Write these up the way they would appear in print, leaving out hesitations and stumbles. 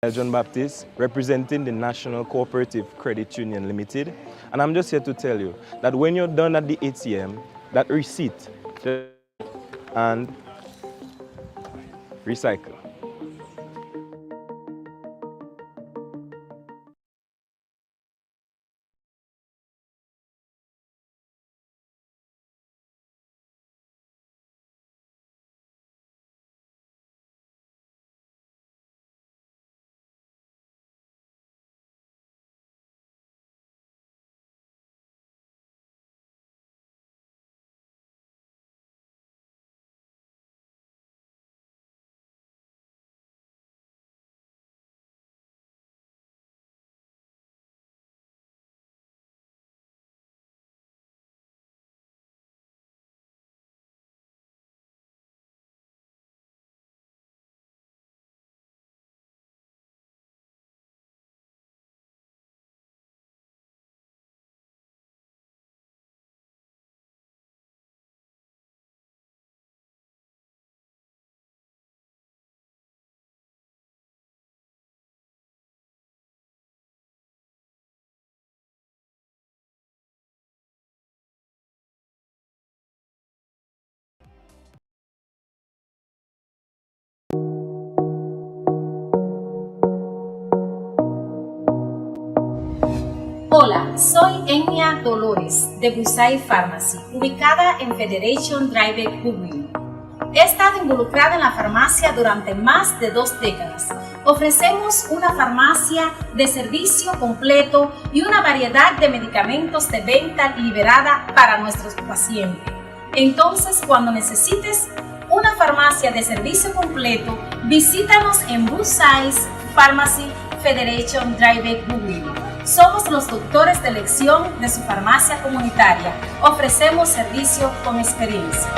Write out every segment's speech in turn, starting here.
John Baptist, representing the National Cooperative Credit Union Limited. And I'm just here to tell you that when you're done at the ATM, that receipt and recycle. Hola, soy Enya Dolores de Busai Pharmacy, ubicada en Federation Drive, Hooghly. He estado involucrada en la farmacia durante más de 2 décadas. Ofrecemos una farmacia de servicio completo y una variedad de medicamentos de venta liberada para nuestros pacientes. Entonces, cuando necesites una farmacia de servicio completo, visítanos en Busai Pharmacy, Federation Drive, Hooghly. Somos los doctores de elección de su farmacia comunitaria. Ofrecemos servicio con experiencia.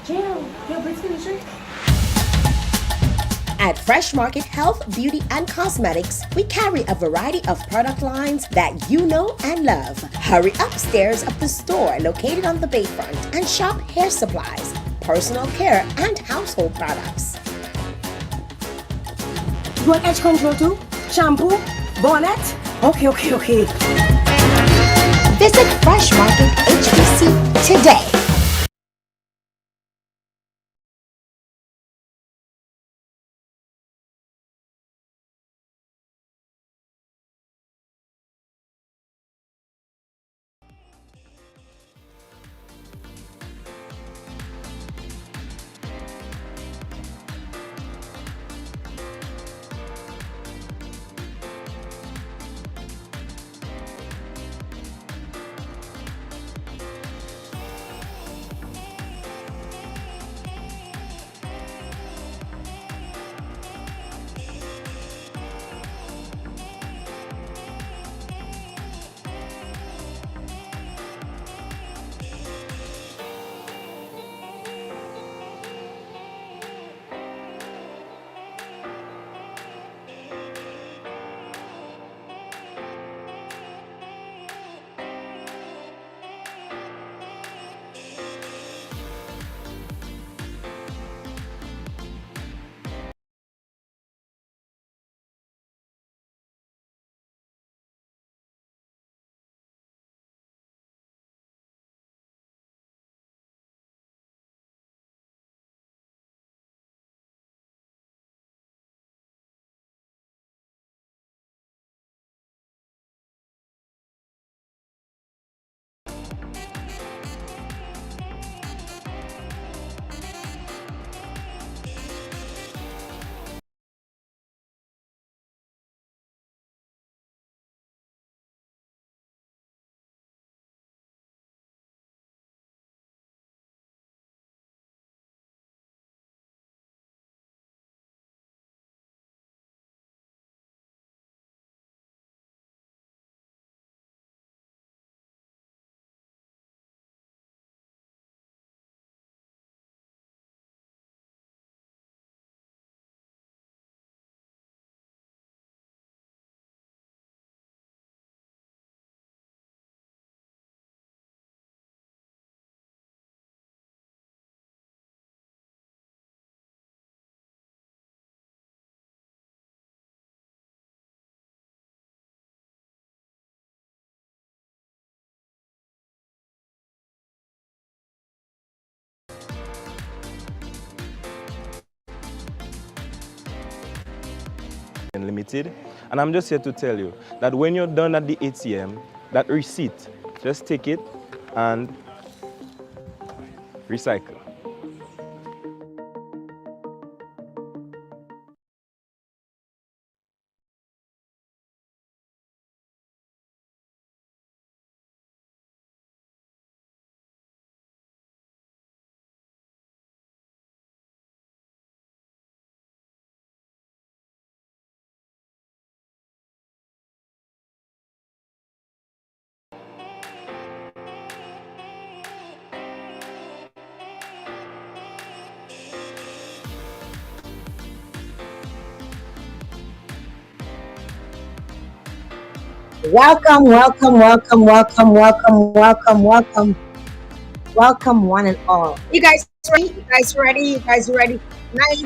Jael, bring me a drink. At Fresh Market Health, Beauty, and Cosmetics, we carry a variety of product lines that you know and love. Hurry upstairs of the store located on the bayfront and shop hair supplies, personal care, and household products. You want edge control too? Shampoo? Bonnet? Okay. Visit Fresh Market HBC today. Limited. And I'm just here to tell you that when you're done at the ATM, that receipt, just take it and recycle. Welcome, welcome, welcome, welcome, welcome, welcome, welcome, welcome, one and all. You guys ready? You guys ready? You guys ready? Nice.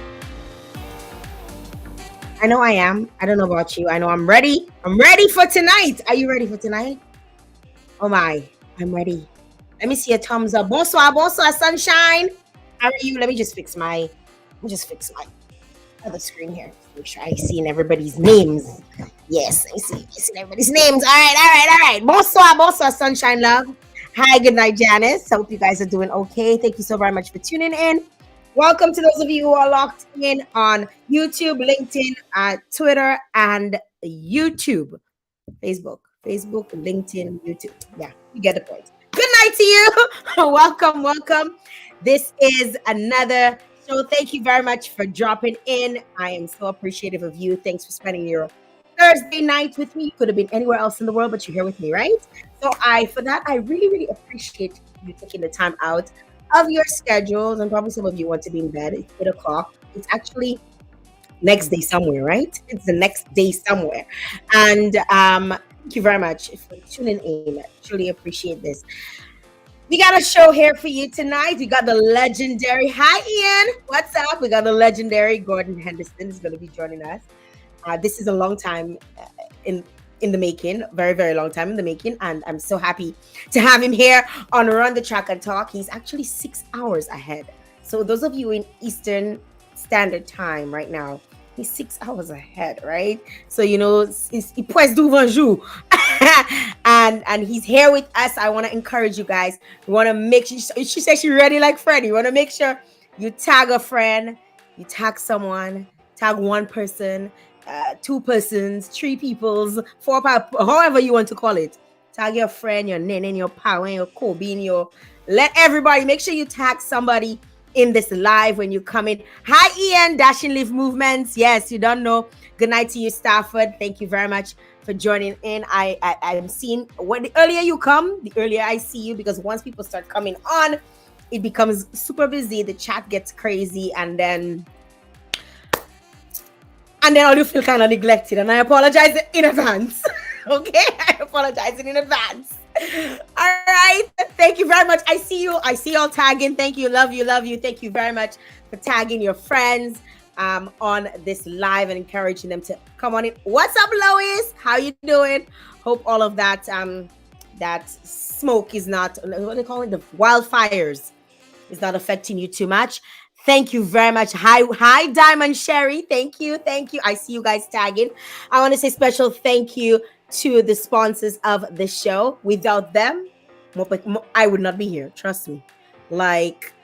I know I am. I don't know about you. I know I'm ready. I'm ready for tonight. Are you ready for tonight? Oh my, I'm ready. Let me see a thumbs up. Bonsoir, bonsoir, sunshine. How are you? Let me just fix my other screen here. Make sure I see everybody's names. Yes, I see everybody's names. All right. Bonsoir, bonsoir, sunshine love. Hi, good night, Janice. Hope you guys are doing okay. Thank you so very much for tuning in. Welcome to those of you who are locked in on YouTube, LinkedIn, Twitter, and YouTube. Facebook, LinkedIn, YouTube. Yeah, you get the point. Good night to you. Welcome. This is another show. Thank you very much for dropping in. I am so appreciative of you. Thanks for spending your Thursday night with me. You could have been anywhere else in the world, but you're here with me, right? So for that, I really, really appreciate you taking the time out of your schedules. And probably some of you want to be in bed. It's 8 o'clock. It's actually next day somewhere, right? It's the next day somewhere. And thank you very much for tuning in. I truly appreciate this. We got a show here for you tonight. We got the legendary, hi Ian, what's up? We got the legendary Gordon Henderson is going to be joining us. This is a long time in the making, very, very long time in the making. And I'm so happy to have him here on Run the Track and Talk. He's actually 6 hours ahead. So those of you in Eastern Standard Time right now, he's 6 hours ahead, right? So, il peut devant jour. And he's here with us. I want to encourage you guys. We want to make sure, she says she's ready like Freddie. You want to make sure you tag a friend, you tag someone, tag one person, 2 persons, 3 peoples, 4 people, however you want to call it. Tag your friend, your nene, your power, your Kobe, let everybody, make sure you tag somebody in this live when you come in. Hi, Ian, Dashing Live Movements. Yes, you don't know. Good night to you, Stafford. Thank you very much for joining in. I'm seeing, the earlier you come, the earlier I see you, because once people start coming on, it becomes super busy. The chat gets crazy, and then all you feel kind of neglected. And I apologize in advance. Okay, I apologize in advance. All right, thank you very much. I see you all tagging. Thank you, love you. Thank you very much for tagging your friends on this live and encouraging them to come on in. What's up, Lois? How you doing? Hope all of that that smoke is not, what do they call it, the wildfires, is not affecting you too much. Thank you very much. Hi, Diamond Sherry. Thank you. I see you guys tagging. I want to say special thank you to the sponsors of the show. Without them, I would not be here. Trust me. Like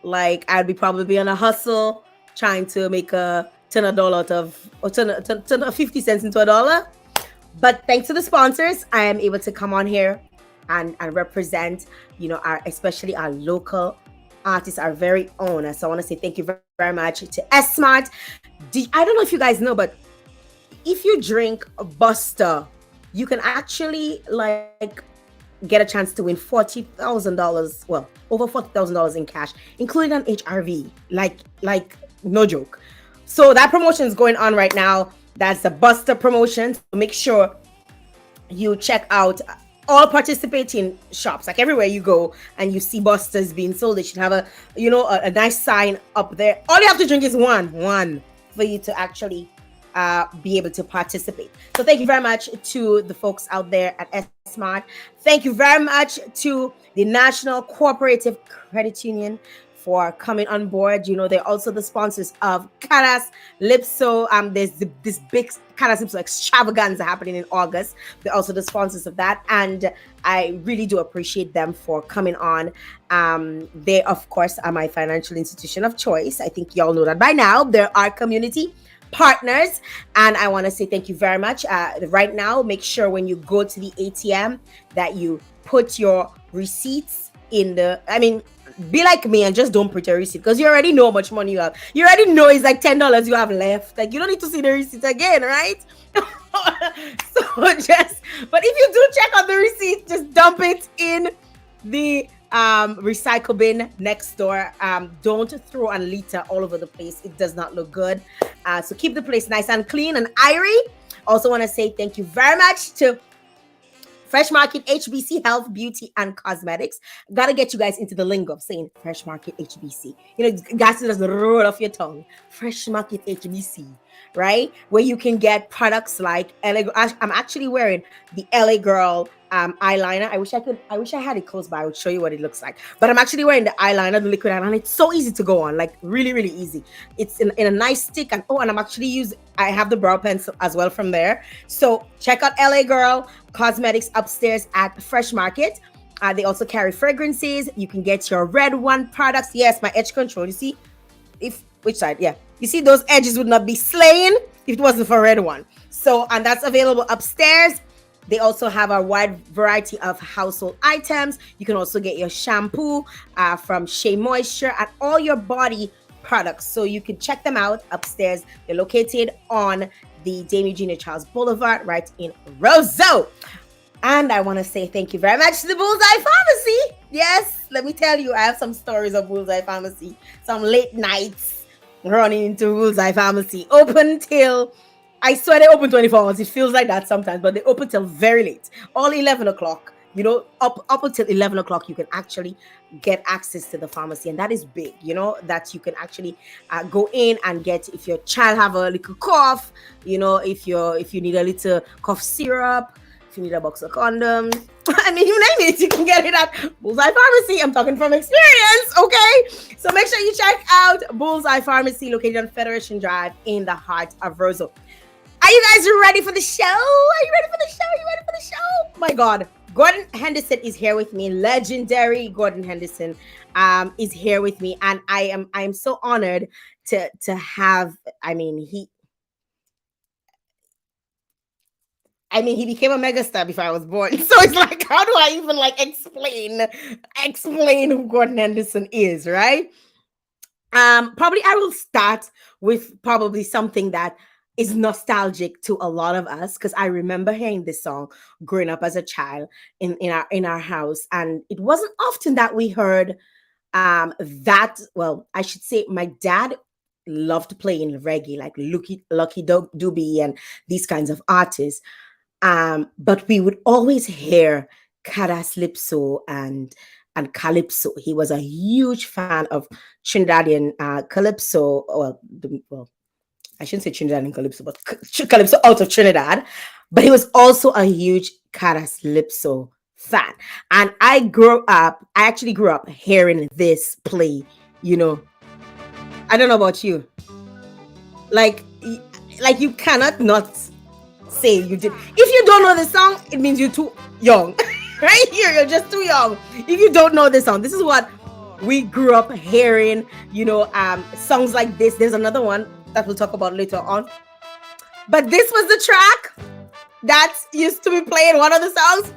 I'd be probably on a hustle trying to make a turn a dollar out of, or turn 50 cents into a dollar. But thanks to the sponsors, I am able to come on here and represent, especially our local artists, our very own. So I want to say thank you very, very much to S-Smart. I don't know if you guys know, but if you drink Buster, you can actually get a chance to win $40,000. Well, over $40,000 in cash, including an HRV. Like no joke. So that promotion is going on right now. That's the Buster promotion. So make sure you check out all participating shops. Like everywhere you go and you see Busters being sold, they should have a nice sign up there. All you have to drink is one for you to actually be able to participate. So thank you very much to the folks out there at S-Smart. Thank you very much to the National Cooperative Credit Union for coming on board. You know, they're also the sponsors of Caras Lipso. There's this big Caras Lipso extravaganza happening in August. They're also the sponsors of that, and I really do appreciate them for coming on. They, of course, are my financial institution of choice. I think y'all know that by now. They're our community partners, and I want to say thank you very much. Right now, make sure when you go to the ATM that you put your receipts in the, be like me and just don't put your receipt, because you already know how much money you have. You already know it's like $10 you have left. Like, you don't need to see the receipt again, right? But if you do check on the receipt, just dump it in the recycle bin next door. Don't throw and litter all over the place. It does not look good. So keep the place nice and clean and airy. Also want to say thank you very much to Fresh Market HBC Health, Beauty, and Cosmetics. Gotta get you guys into the lingo of saying Fresh Market HBC. You know, guys, it doesn't roll off your tongue. Fresh Market HBC, right? Where you can get products like LA. I'm actually wearing the LA Girl eyeliner. I wish I had it close by. I would show you what it looks like. But I'm actually wearing the eyeliner, the liquid eyeliner. It's so easy to go on, like really, really easy. It's in a nice stick. And I'm actually I have the brow pencil as well from there. So check out LA Girl Cosmetics upstairs at Fresh Market. They also carry fragrances. You can get your Red One products. Yes, my edge control. You see, which side? Yeah, you see those edges would not be slaying if it wasn't for Red One. So, and that's available upstairs. They also have a wide variety of household items. You can also get your shampoo from Shea Moisture and all your body products. So you can check them out upstairs. They're located on the Dame Eugenia Charles Boulevard, right in Roseau. And I want to say thank you very much to the Bullseye Pharmacy. Yes, let me tell you, I have some stories of Bullseye Pharmacy. Some late nights running into Bullseye Pharmacy. Open till, I swear they open 24 hours. It feels like that sometimes, but they open till very late. All 11 o'clock. You know, up until 11 o'clock, you can actually get access to the pharmacy. And that is big, you know, that you can actually go in and get, if your child have a little cough, you know, if you need a little cough syrup, if you need a box of condoms, I mean, you name it, you can get it at Bullseye Pharmacy. I'm talking from experience, okay? So make sure you check out Bullseye Pharmacy, located on Federation Drive in the heart of Roseau. Are you guys ready for the show? Are you ready for the show? Are you ready for the show? My God. Gordon Henderson is here with me. Legendary Gordon Henderson is here with me. And I am so honored to have, he became a megastar before I was born. So it's like, how do I even explain who Gordon Henderson is, right? Probably I will start with probably something that is nostalgic to a lot of us, because I remember hearing this song growing up as a child in our house, and it wasn't often that we heard that. Well, I should say my dad loved playing reggae, like Lucky Dube and these kinds of artists, but we would always hear Caras Lipso and Calypso. He was a huge fan of Trinidadian Calypso. I shouldn't say Trinidad and Calypso, but Calypso out of Trinidad. But he was also a huge Caras Lipso fan. And I actually grew up hearing this play, you know. I don't know about you. Like you cannot not say you did. If you don't know the song, it means you're too young. Right here, you're just too young. If you don't know the song, this is what we grew up hearing, you know, songs like this. There's another one that we'll talk about later on. But this was the track that used to be playing one of the songs.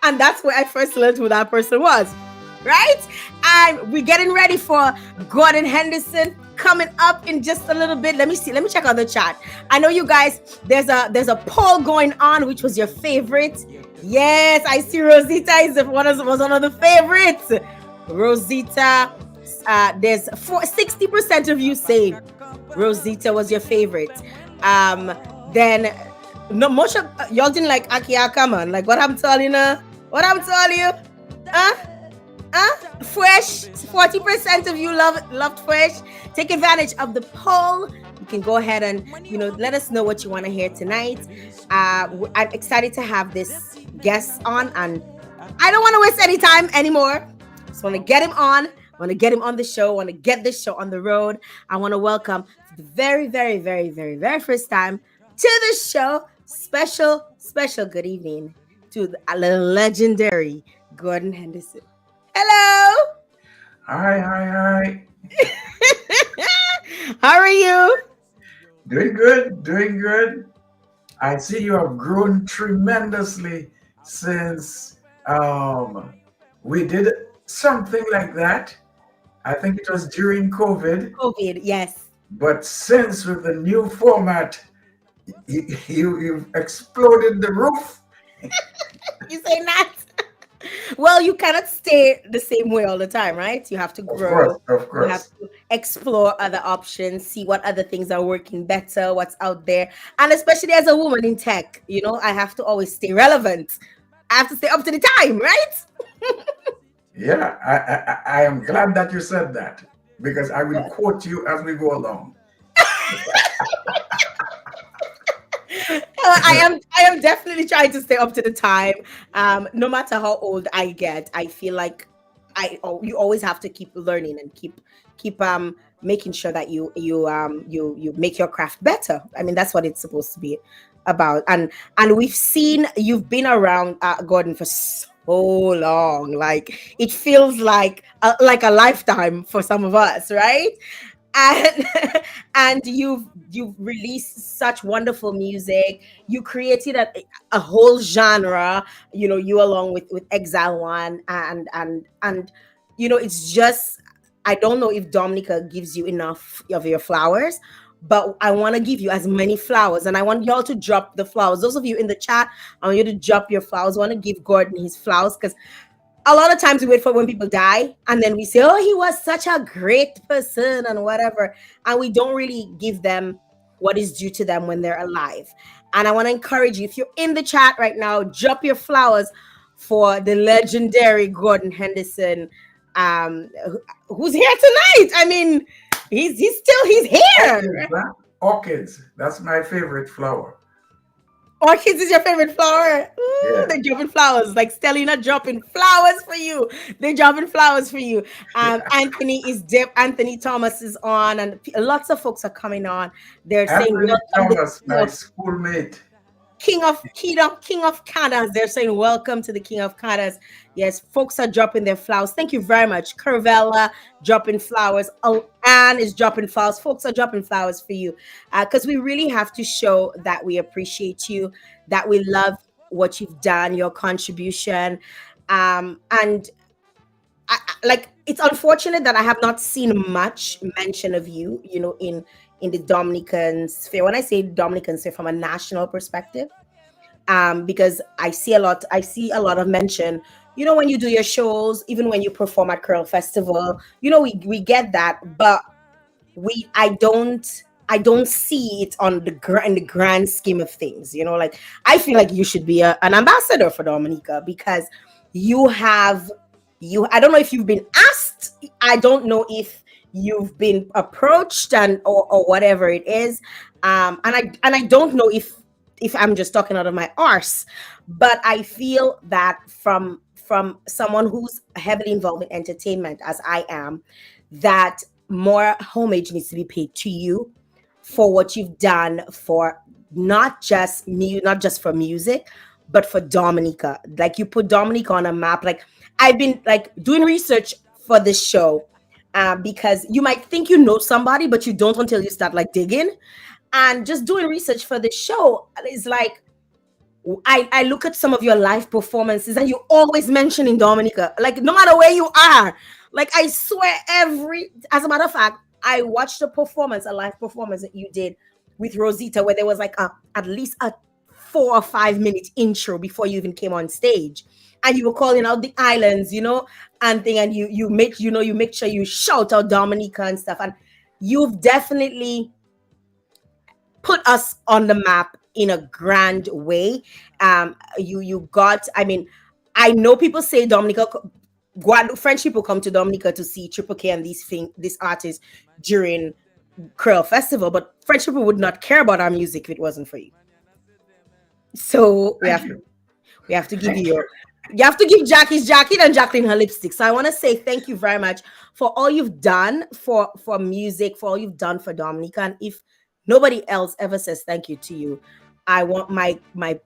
And that's where I first learned who that person was. Right? And we're getting ready for Gordon Henderson coming up in just a little bit. Let me see. Let me check out the chat. I know you guys, there's a poll going on. Which was your favorite? Yes, I see Rosita was one of the favorites. Rosita, there's 60% of you saying Rosita was your favorite. Then no, most of y'all didn't like Akiaka, man. Like what I'm telling you, Fresh. 40% of you loved Fresh. Take advantage of the poll. You can go ahead and let us know what you want to hear tonight. I'm excited to have this guest on, and I don't want to waste any time anymore. Just want to get him on want to get him on the show, want to get this show on the road. I want to welcome for the very, very, very, very, very first time to the show, special good evening to the legendary Gordon Henderson. Hello. Hi. How are you? Doing good. I see you have grown tremendously since we did something like that. I think it was during COVID, yes. but since with the new format, you've exploded the roof. You say not? Well, you cannot stay the same way all the time, right? You have to grow. Of You have course. to explore other options, see what other things are working better, what's out there. And especially as a woman in tech, I have to always stay relevant. I have to stay up to the time, right? Yeah, I am glad that you said that because I will quote you as we go along. I am definitely trying to stay up to the time. No matter how old I get, I feel like you always have to keep learning and keep making sure that you make your craft better. I mean, that's what it's supposed to be about. And we've seen you've been around, Gordon, for so long. Like it feels like a lifetime for some of us, right? And and you've released such wonderful music. You created a whole genre, you along with Exile One, and it's just, I don't know if Dominica gives you enough of your flowers, but I want to give you as many flowers, and I want y'all to drop the flowers. Those of you in the chat, I want you to drop your flowers. I want to give Gordon his flowers because a lot of times we wait for when people die and then we say, oh, he was such a great person and whatever. And we don't really give them what is due to them when they're alive. And I want to encourage you, if you're in the chat right now, drop your flowers for the legendary Gordon Henderson, who's here tonight. I mean, he's here. Orchids, that's my favorite flower. Orchids is your favorite flower? Ooh, Yeah. they're dropping flowers. Like Stellina dropping flowers for you. They're dropping flowers for you. Anthony is dip. Anthony Thomas is on, and lots of folks are coming on. They're saying Anthony welcome Thomas, my schoolmate. King of Kanas. They're saying welcome to the King of Kanas. Yes, folks are dropping their flowers. Thank you very much. Curvella dropping flowers. Oh, Anne is dropping flowers. Folks are dropping flowers for you because we really have to show that we appreciate you, that we love what you've done, your contribution, and like it's unfortunate that I have not seen much mention of you, in the Dominican sphere. When I say Dominican sphere from a national perspective, because I see a lot of mention, when you do your shows, even when you perform at Curl Festival, we get that, but I don't see it on in the grand scheme of things. Like I feel like you should be an ambassador for Dominica because I don't know if you've been asked. I don't know if you've been approached or whatever it is. And I don't know if I'm just talking out of my arse, but I feel that from someone who's heavily involved in entertainment as I am, that more homage needs to be paid to you for what you've done for not just for music, but for Dominica. Like you put Dominica on a map. Like I've been like doing research for this show because you might think you know somebody, but you don't until you start like digging. And just doing research for the show is like, I look at some of your live performances and you always mentioning Dominica, like no matter where you are. Like I swear as a matter of fact, I watched a live performance that you did with Rosita where there was like at least a 4 or 5 minute intro before you even came on stage. And you were calling out the islands, and you make sure you shout out Dominica and stuff. And you've definitely put us on the map in a grand way. You got, I mean, I know people say Dominica, French people come to Dominica to see Triple K and these artists during Curl Festival, but French people would not care about our music if it wasn't for you. So We have to give you your. You have to give Jackie's jacket and Jacqueline her lipstick. So I want to say thank you very much for all you've done for music, for all you've done for Dominica. And if nobody else ever says thank you to you, I want my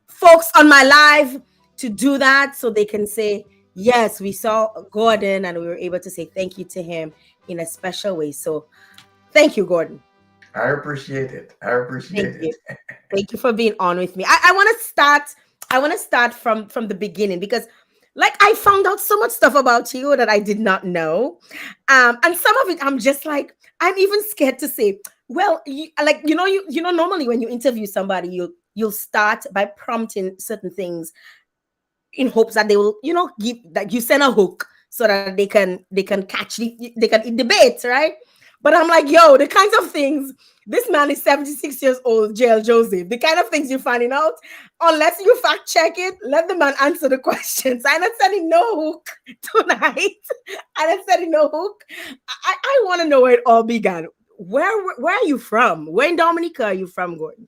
folks on my live to do that so they can say yes, we saw Gordon and we were able to say thank you to him in a special way. So thank you, Gordon. I appreciate it. I Thank appreciate you. it. Thank you for being on with me. I want to start. I want to start from the beginning because, like, I found out so much stuff about you that I did not know, and some of it I'm just like I'm even scared to say. Well, you know normally when you interview somebody, you'll start by prompting certain things in hopes that they will give that you send a hook so that they can catch they can debate, right? But I'm like, yo, the kinds of things this man is 76 years old, Jael Joseph, the kind of things you're finding out, unless you fact check it, let the man answer the questions. I'm not sending no hook tonight. I'm not sending no hook. I want to know where it all began. Where are you from? Where in Dominica are you from, Gordon?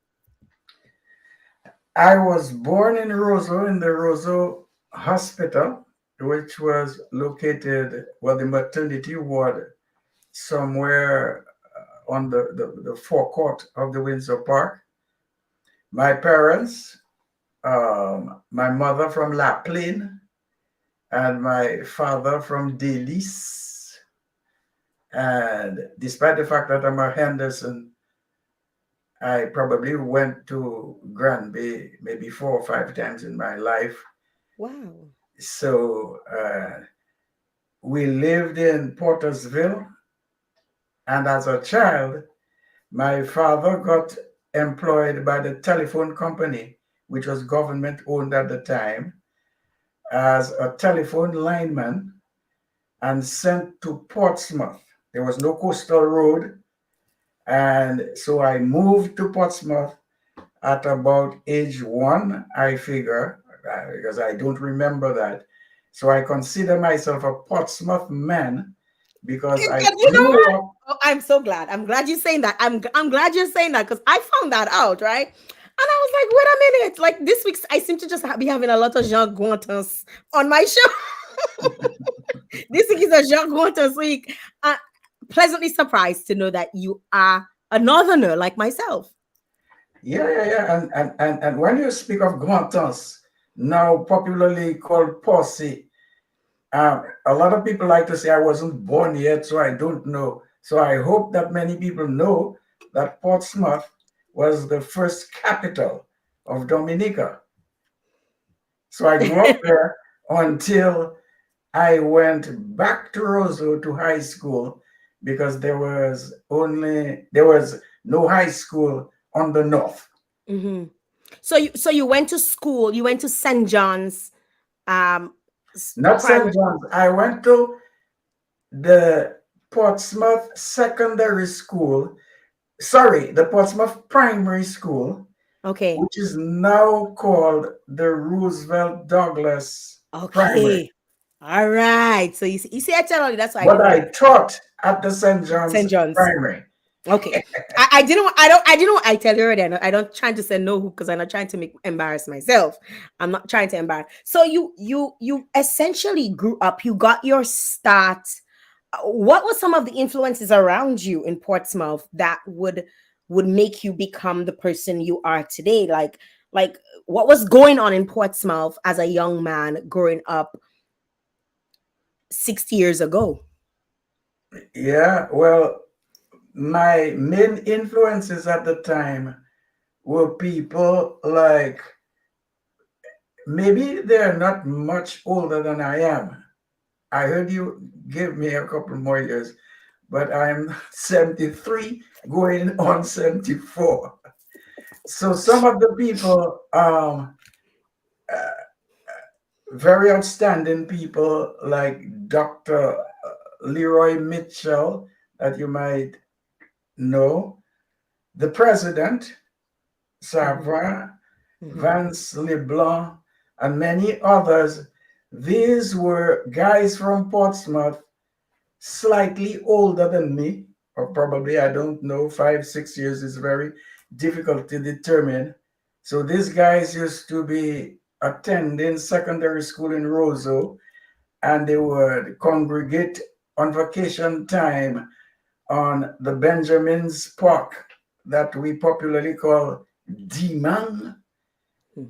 I was born in Roseau, in the Roseau Hospital, which was located, well, the maternity ward somewhere on the forecourt of the Windsor Park. My parents, my mother from La Plaine and my father from Delis. And despite the fact that I'm a Henderson, I probably went to Granby maybe 4 or 5 times in my life. Wow. So we lived in Portersville. And as a child, my father got employed by the telephone company, which was government owned at the time, as a telephone lineman and sent to Portsmouth. There was no coastal road. And so I moved to Portsmouth at about age 1, I figure, because I don't remember that. So I consider myself a Portsmouth man because I You know grew what? up. Oh, I'm so glad. I'm glad you're saying that. I'm glad you're saying that because I found that out, right? And I was like, wait a minute. Like this week, I seem to just be having a lot of Jean Guantans on my show. This week is a Jean Guantans week. Pleasantly surprised to know that you are a northerner like myself. Yeah. And when you speak of Guantans, now popularly called Posse, a lot of people like to say I wasn't born yet, so I don't know. So I hope that many people know that Portsmouth was the first capital of Dominica. So I grew up there until I went back to Roseau to high school because there was no high school on the north. Mm-hmm. So you went to school. You went to St. John's, um, Not St. primary. John's. I went to the Portsmouth Secondary School. Sorry, the Portsmouth Primary School, Okay. which is now called the Roosevelt Douglas Primary. Okay. All right. So you see, I tell you that's why I But didn't I know. taught at the St. John's St. John's. Primary. Okay. I didn't want- I don't I didn't want- I tell you already. I don't trying to say no because I'm not trying to make embarrass myself. I'm not trying to embarrass. So you essentially grew up, you got your start. What were some of the influences around you in Portsmouth that would make you become the person you are today? Like what was going on in Portsmouth as a young man growing up 60 years ago? Yeah, well, my main influences at the time were people like maybe they're not much older than I am. I heard you give me a couple more years, but I'm 73 going on 74. So some of the people, very outstanding people like Dr. Leroy Mitchell, that you might know, the president, Savin, Mhm. Vance LeBlanc, and many others. These were guys from Portsmouth, slightly older than me, or probably, I don't know, 5, 6 years is very difficult to determine. So these guys used to be attending secondary school in Roseau, and they would congregate on vacation time on the Benjamin's Park that we popularly call Dimang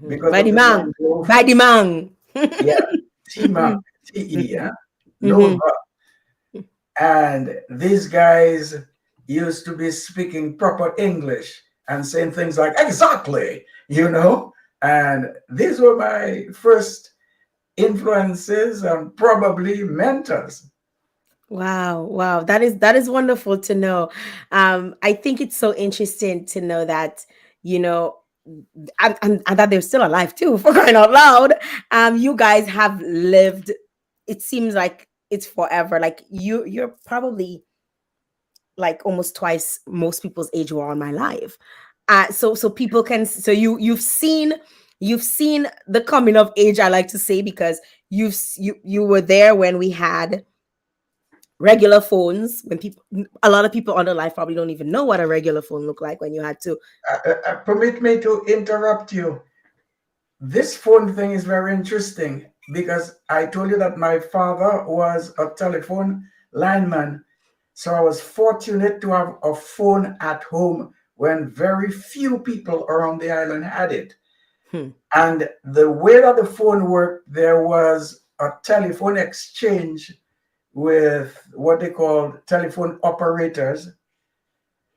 because By of the the man. mangrove. By the man. Yeah, Dimang, T-E, yeah? No, Mhm. and these guys used to be speaking proper English and saying things like, exactly, you know? And these were my first influences and probably mentors. Wow, wow. That is wonderful to know. I think it's so interesting to know that, you know, and that they're still alive too, for crying out loud. You guys have lived, it seems like it's forever. Like you're probably like almost twice most people's age who are on my live. So people can, so you've seen the coming of age, I like to say, because you were there when we had regular phones, when people, a lot of people on the live probably don't even know what a regular phone looked like when you had to. Permit me to interrupt you. This phone thing is very interesting because I told you that my father was a telephone lineman. So I was fortunate to have a phone at home when very few people around the island had it. Hmm. And the way that the phone worked, there was a telephone exchange with what they called telephone operators.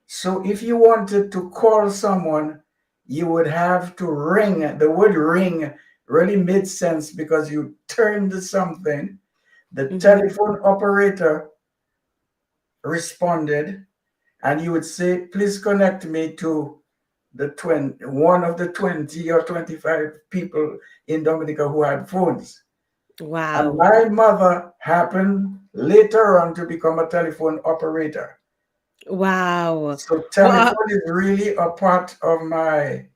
So if you wanted to call someone, you would have to ring. The word ring really made sense because you turned something. The Mhm. telephone operator responded, and you would say, please connect me to one of the 20 or 25 people in Dominica who had phones. And Wow. my mother happened later on to become a telephone operator. Wow. So Well, telephone is really a part of my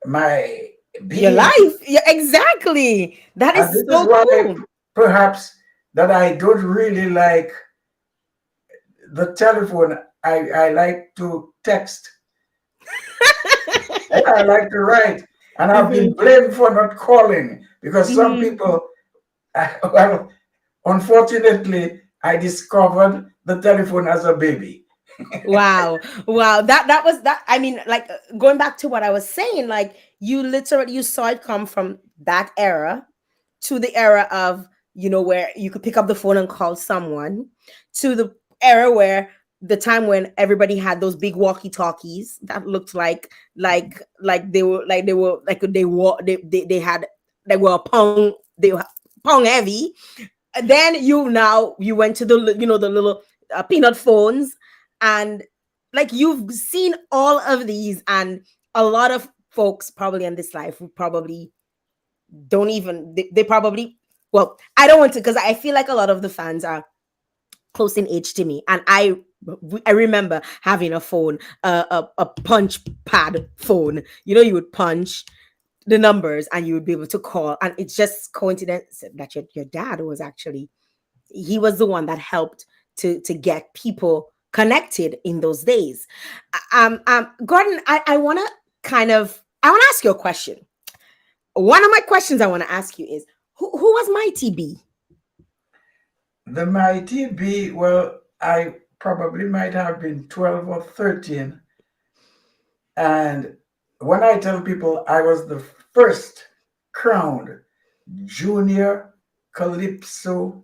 your being. life. Yeah, exactly. That And is this is so why cool. perhaps that I don't really like the telephone. I like to text. And I like to write. And I've been Mhm, blamed for not calling because some mhm. people, well, unfortunately, I discovered the telephone as a baby. Wow. Wow. That was that. I mean, like going back to what I was saying, like you literally you saw it come from that era to the era of, where you could pick up the phone and call someone, to the era where the time when everybody had those big walkie talkies that looked like they had, they were they were pound heavy. And then you went to the little peanut phones, and like you've seen all of these, and a lot of folks probably in this life who probably don't even, they probably, well, I don't want to, because I feel like a lot of the fans are close in age to me, and I remember having a phone, a punch pad phone. You would punch the numbers and you would be able to call, and it's just coincidence that your dad was actually, he was the one that helped to get people connected in those days. Gordon, I want to I want to ask you a question. One of my questions I want to ask you is, who was Mighty B? The Mighty Bee, well, I probably might have been 12 or 13. And when I tell people I was the first crowned junior calypso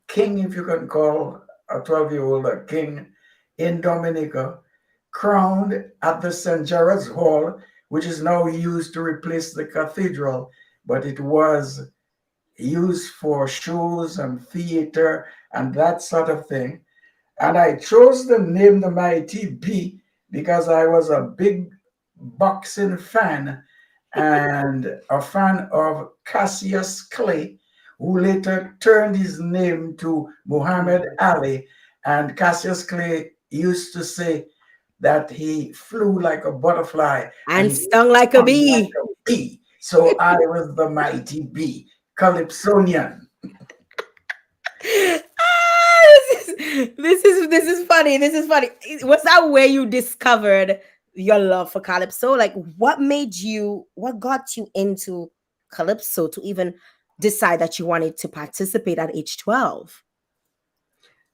king, if you can call a 12-year-old a king in Dominica, crowned at the St. Jared's Hall, which is now used to replace the cathedral, but it was used for shows and theater and that sort of thing. And I chose the name the Mighty B because I was a big boxing fan and a fan of Cassius Clay, who later turned his name to Muhammad Ali. And Cassius Clay used to say that he flew like a butterfly and And he stung like a stung like bee. a bee. So I was the Mighty Bee, Calypsonian. This is funny. This is funny. Was that where you discovered your love for calypso? Like, what got you into calypso to even decide that you wanted to participate at age 12?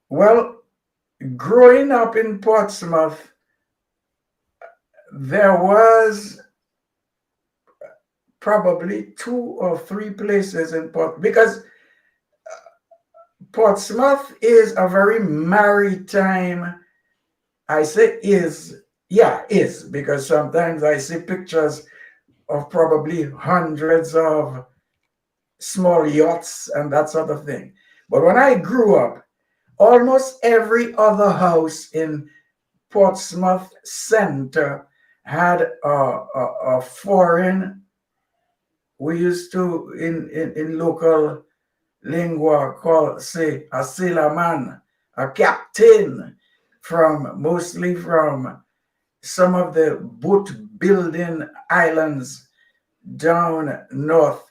Well, growing up in Portsmouth, there was probably two or three places in Port, because Portsmouth is a very maritime. I say is, yeah, is, because sometimes I see pictures of probably hundreds of small yachts and that sort of thing. But when I grew up, almost every other house in Portsmouth Center had a foreign, we used to, in local lingua, call, say, a sailorman, a captain, from mostly from some of the boat building islands down north,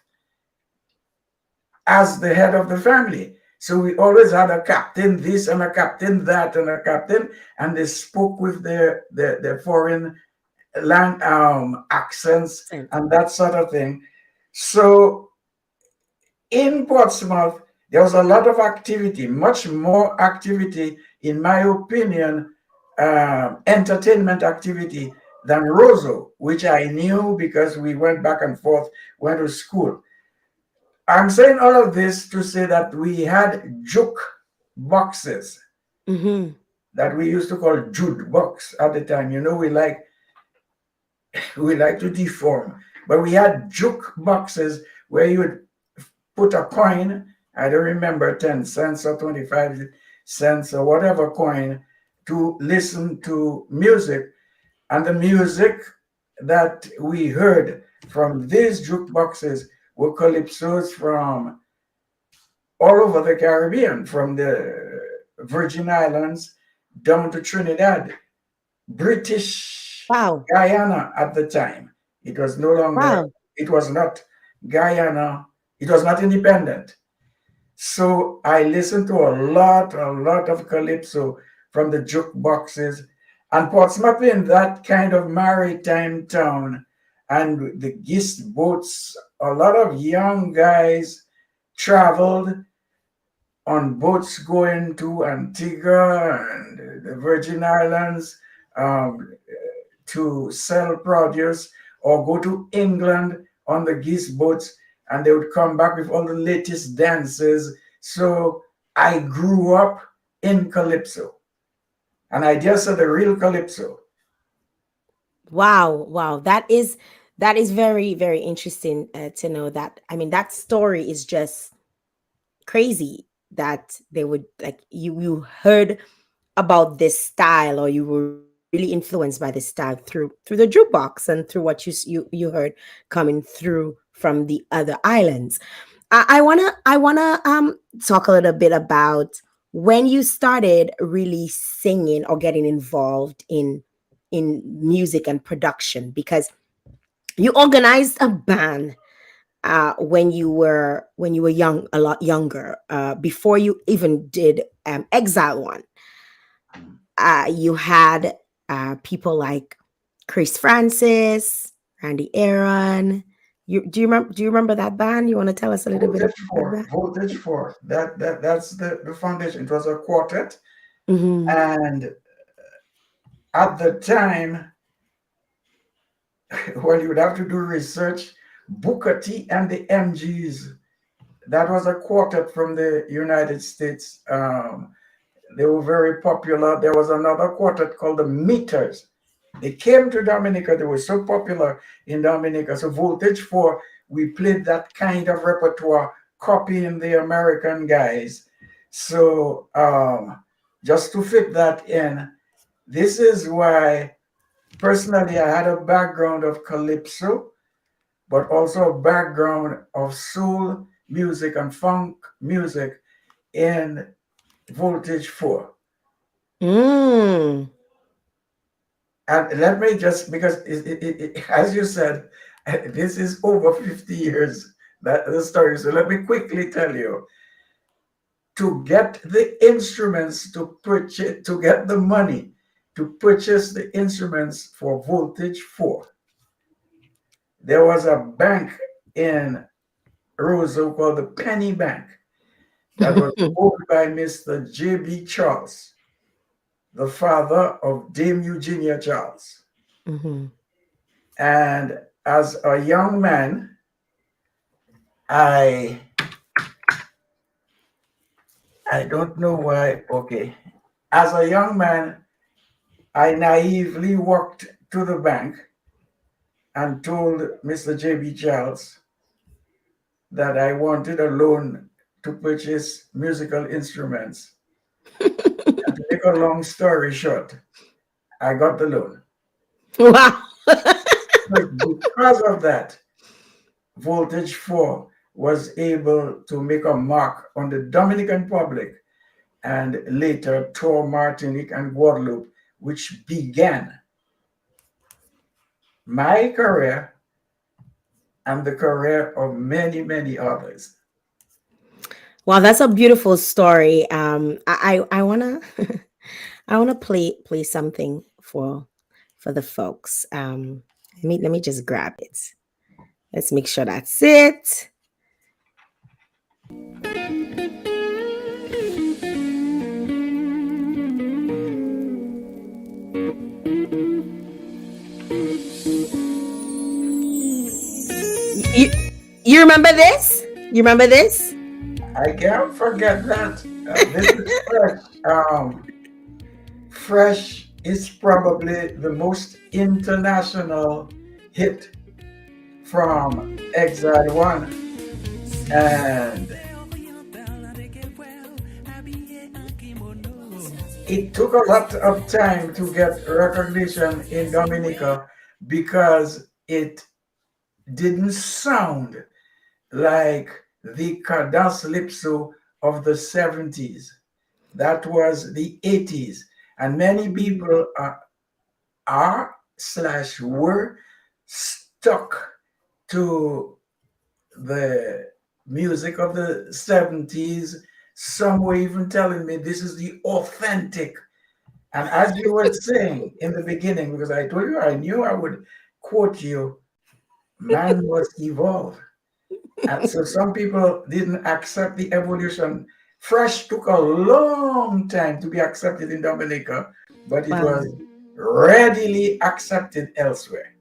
as the head of the family. So we always had a captain this and a captain that and a captain, and they spoke with their foreign accents and that sort of thing. So in Portsmouth, there was a lot of activity, much more activity, in my opinion, entertainment activity than Roseau, which I knew because we went back and forth, went to school. I'm saying all of this to say that we had juke boxes Mm-hmm. that we used to call jude box at the time. You know, we like to deform, but we had juke boxes where you would put a coin. I don't remember 10 cents or 25 cents or whatever coin to listen to music, and the music that we heard from these jukeboxes were calypsos from all over the Caribbean, from the Virgin Islands down to Trinidad, British Wow. Guyana at the time. It was no longer, Wow. it was not Guyana, it was not independent. So I listened to a lot of calypso from the jukeboxes. And Portsmouth in that kind of maritime town, and the gist boats, a lot of young guys traveled on boats going to Antigua and the Virgin Islands, um, to sell produce, or go to England on the geese boats, and they would come back with all the latest dances. So I grew up in calypso, and I just said the real calypso. Wow. Wow. That is very, very interesting to know that. I mean, that story is just crazy that they would, like, you heard about this style, or you were really influenced by this style through the jukebox and through what you heard coming through from the other islands. I wanna talk a little bit about when you started really singing or getting involved in music and production, because you organized a band when you were young, a lot younger, before you even did Exile One. You had people like Chris Francis, Randy Aaron. Do you remember that band? You want to tell us a little bit about that? Voltage 4. That's the foundation. It was a quartet, Mm-hmm. and at the time, well, you would have to do research. Booker T and the MGs. That was a quartet from the United States. They were very popular. There was another quartet called the Meters. They came to Dominica. They were so popular in Dominica. So Voltage 4, we played that kind of repertoire, copying the American guys. So just to fit that in, this is why personally I had a background of calypso, but also a background of soul music and funk music in Voltage 4. Mm. And let me just, because as you said, this is over 50 years, that the story. So let me quickly tell you, to get the instruments, to purchase, to get the money to purchase the instruments for Voltage 4. There was a bank in Roseau called the Penny Bank that was owned by Mr. J.B. Charles, the father of Dame Eugenia Charles. Mhm. And as a young man, I don't know why. Okay. As a young man, I naively walked to the bank and told Mr. J.B. Charles that I wanted a loan to purchase musical instruments. And to make a long story short, I got the loan. Wow. But because of that, Voltage 4 was able to make a mark on the Dominican Republic and later tour Martinique and Guadeloupe, which began my career and the career of many, many others. Wow, that's a beautiful story. I wanna I wanna play something for the folks. Let me just grab it. Let's make sure that's it. You, you remember this? You remember this? I can't forget that. This is fresh. Fresh is probably the most international hit from Exile One, and it took a lot of time to get recognition in Dominica because it didn't sound like the Calypso of the 70s. That was the 80s. And many people were stuck to the music of the 70s. Some were even telling me this is the authentic. And as you were saying in the beginning, because I told you I knew I would quote you, man must evolve. And so some people didn't accept the evolution. Fresh took a long time to be accepted in Dominica, but it Wow. was readily accepted elsewhere.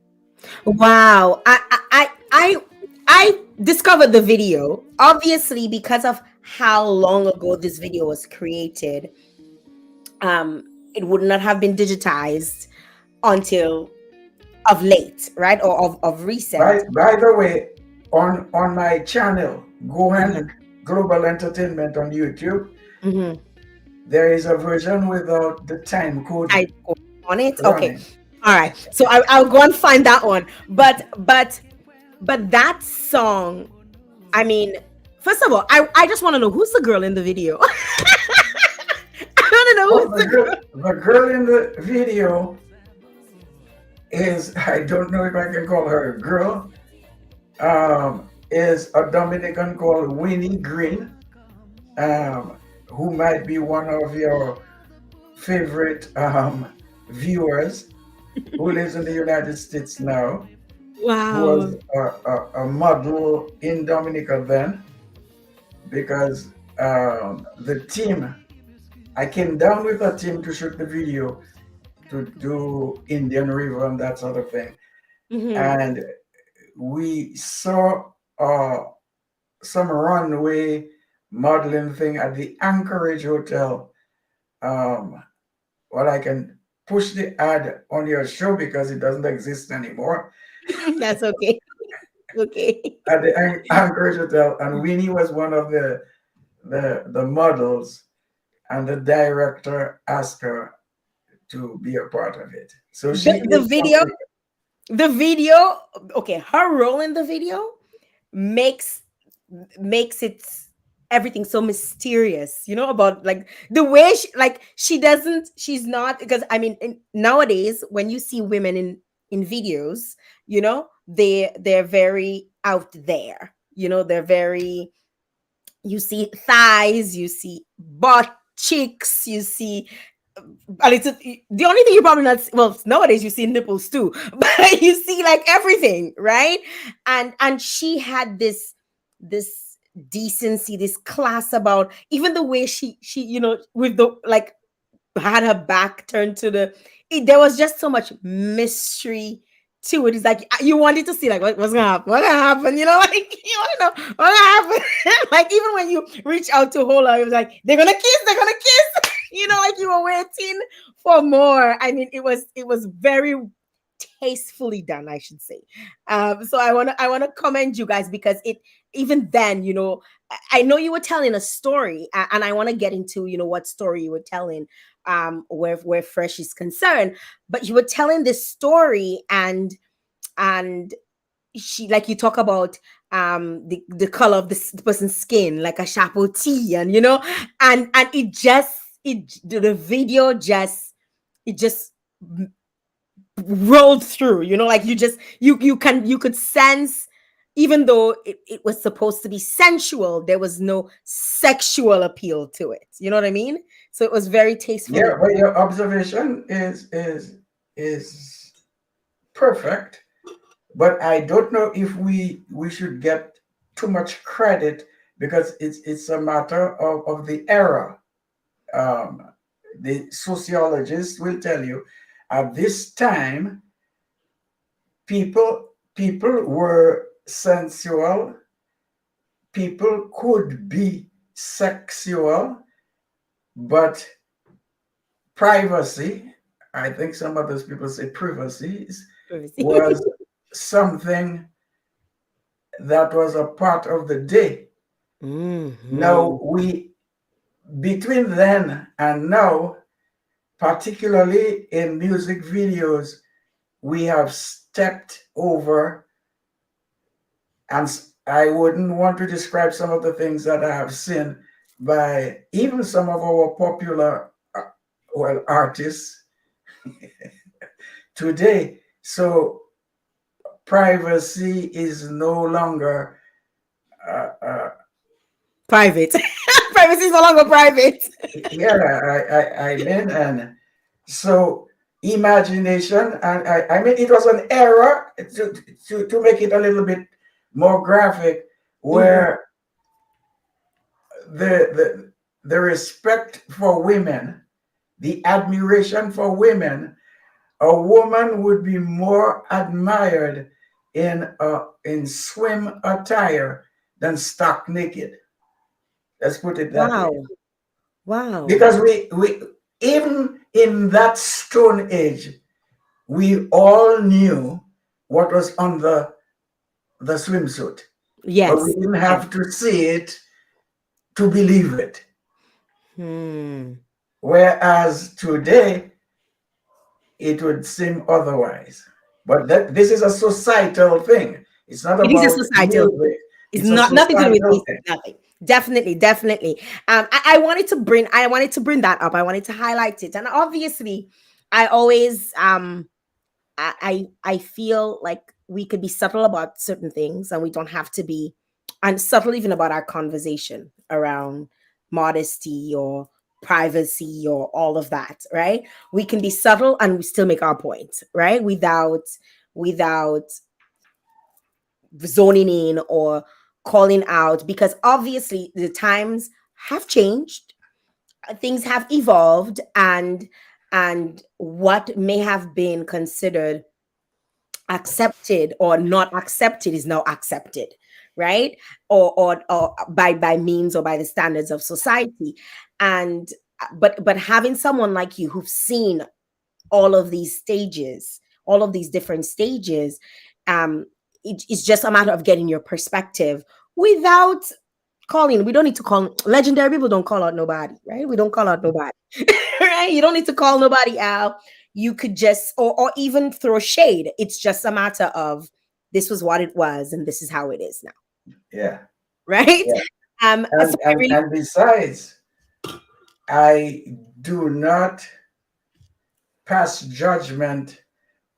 Wow. I discovered the video obviously because of how long ago this video was created. It would not have been digitized until of late, right? Or of recent. By the way, on my channel, Gohan Mhm. Global Entertainment on YouTube, Mhm. there is a version without the time code I go on it. Okay. running. All right. So I'll go and find that one. But that song, I mean, first of all, I just want to know who's the girl in the video. I want to know Oh, who's the girl. the girl in the video is, I don't know if I can call her a girl, is a Dominican called Winnie Green, who might be one of your favorite viewers, who lives in the United States now, who was Wow. a model in Dominica then, because the team, I came down with a team to shoot the video to do Indian River and that sort of thing. Mhm. And we saw some runway modeling thing at the Anchorage Hotel. Well, I can push the ad on your show because it doesn't exist anymore. That's okay. Okay. At the Anchorage Hotel, and Winnie was one of the models, and the director asked her to be a part of it. So she The is video, something. the video, okay, her role in the video makes makes it everything so mysterious, about like the way she doesn't, she's not, because I mean nowadays when you see women in videos, they're very out there, they're very, you see thighs, you see butt cheeks, you see a little, the only thing you probably not, well, nowadays you see nipples too, but you see like everything, right? And she had this decency, this class about even the way she with the like had her back turned to there was just so much mystery to it. It's like you wanted to see like what's gonna happen, like you want to know what's gonna happen. Like even when you reach out to hold her, it was like they're gonna kiss, like you were waiting for more. I mean, it was very tastefully done, I should say. So I want to commend you guys, because it, even then, I know you were telling a story, and I want to get into what story you were telling, where Fresh is concerned. But you were telling this story, and she, like, you talk about the color of the person's skin, like a chapeau tea, and the video just rolled through, like you could sense, even though it was supposed to be sensual, there was no sexual appeal to it, you know what I mean? So it was very tastefully. Yeah, but your observation is perfect. But I don't know if we should get too much credit, because it's a matter of the era. Um, the sociologists will tell you at this time people were sensual, people could be sexual, but privacy, I think some of those people say privacy, was something that was a part of the day. Now between then and now, particularly in music videos, we have stepped over, and I wouldn't want to describe some of the things that I have seen by even some of our popular artists today. So privacy is no longer private. Privacy is no longer private. yeah, I mean, and so imagination, and I mean, it was an era, to make it a little bit more graphic, where the respect for women, the admiration for women, a woman would be more admired in swim attire than stark naked. Let's put it that way. Wow. Because we even in that stone age, we all knew what was on the swimsuit, but we Yes. didn't have to see it to believe it. Whereas today, it would seem otherwise. But this is a societal thing. It's not It is a about societal. music. It's It's a not nothing to do with societal music. thing. Nothing. Definitely. I wanted to bring that up. I wanted to highlight it, and obviously, I always I feel like we could be subtle about certain things, and we don't have to be, and subtle even about our conversation around modesty or privacy or all of that, right? We can be subtle and we still make our point, right? Without zoning in or calling out, because obviously the times have changed, things have evolved, and what may have been considered accepted or not accepted is now accepted, right? Or by means or by the standards of society. And but having someone like you who've seen all of these stages, all of these different stages, um it's just a matter of getting your perspective without calling. We don't need to call legendary people, don't call out nobody, right? We don't call out nobody. Right? You don't need to call nobody out. You could just, or even throw shade. It's just a matter of this was what it was and this is how it is now. Yeah. Right? Yeah. So I really, And besides, I do not pass judgment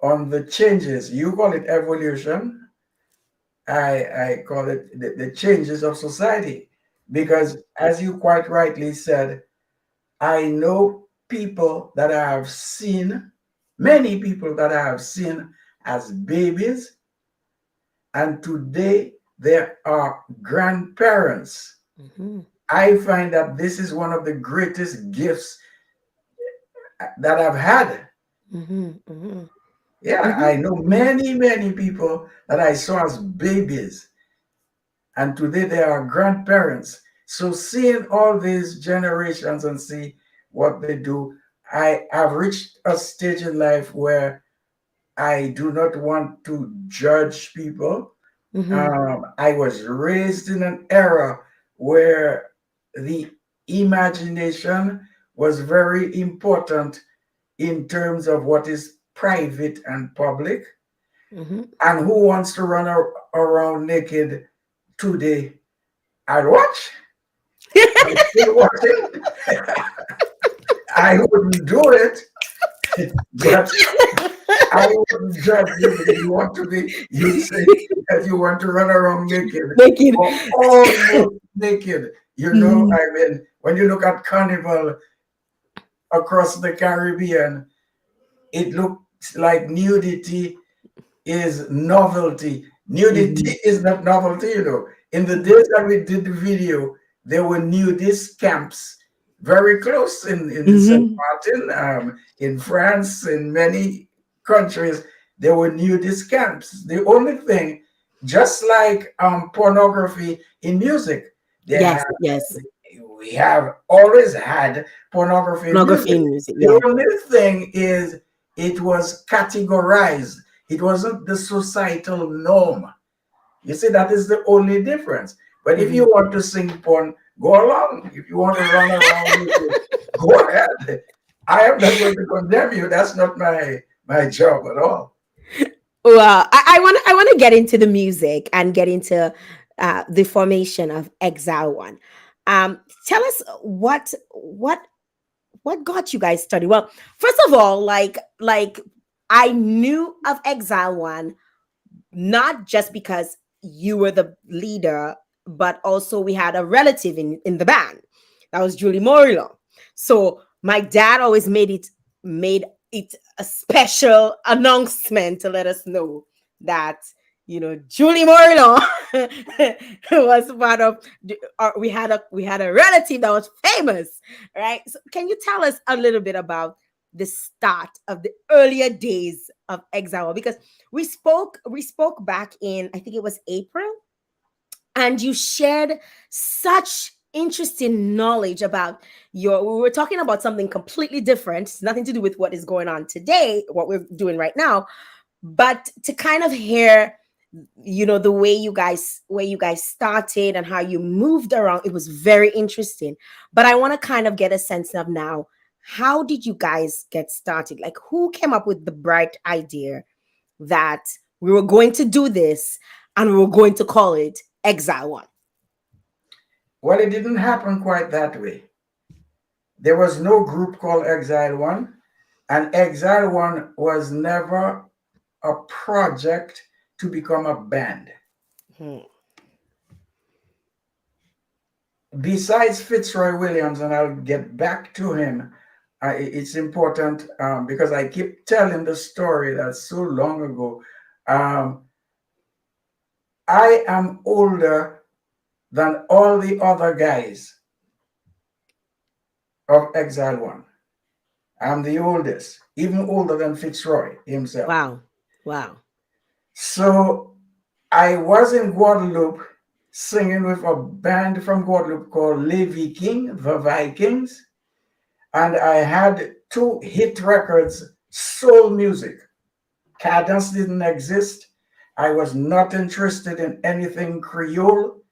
on the changes. You call it evolution. I call it the changes of society. Because as you quite rightly said, I know people that I have seen, many people that I have seen as babies, and today they are grandparents. Mm-hmm. I find that this is one of the greatest gifts that I've had. Mm-hmm. Mm-hmm. Yeah, I know many, many people that I saw as babies, and today they are grandparents. So seeing all these generations and see what they do, I have reached a stage in life where I do not want to judge people. Mm-hmm. I was raised in an era where the imagination was very important in terms of what is private and public. Mm-hmm. And who wants to run around naked today? I'd watch. I'm still watching. I wouldn't do it, but I wouldn't judge you if you want to be. You say that you want to run around naked Naked. or almost naked. You know, Mhm. I mean, when you look at Carnival across the Caribbean, it looks like nudity is novelty. Nudity Mhm. is not novelty, you know. In the days that we did the video, there were nudist camps very close in St. Mhm. Martin, in France, in many countries. There were nudist camps. The only thing, just like pornography in music, they Yes, have, yes. we have always had pornography in Pornography music. in music, The yeah. only thing is it was categorized. It wasn't the societal norm. You see, that is the only difference. But if you Mhm. want to sing porn, go along. If you want to run around with it, go ahead. I am not going to condemn you. That's not my job at all. Well, I want to get into the music and get into the formation of Exile One. Tell us what got you guys started. Well, first of all, like I knew of Exile One not just because you were the leader, but also we had a relative in the band. That was Julie Morillon. So my dad always made it a special announcement to let us know that Julie Morillon was part of. We had a relative that was famous, right? So can you tell us a little bit about the start of the earlier days of Exile? Because we spoke back in, I think it was April, and you shared such interesting knowledge about we were talking about something completely different. It's nothing to do with what is going on today, what we're doing right now, but to kind of hear the way you guys started and how you moved around. It was very interesting. But I want to kind of get a sense of now, how did you guys get started? Like, who came up with the bright idea that we were going to do this and we were going to call it Exile One? Well, it didn't happen quite that way. There was no group called Exile One, and Exile One was never a project to become a band. Hmm. Besides Fitzroy Williams, and I'll get back to him, it's important because I keep telling the story that's so long ago. Um, I am older than all the other guys of Exile One. I'm the oldest, even older than Fitzroy himself. Wow. Wow. So I was in Guadeloupe singing with a band from Guadeloupe called Levy King, the Vikings. And I had two hit records, soul music. Cadence didn't exist. I was not interested in anything Creole.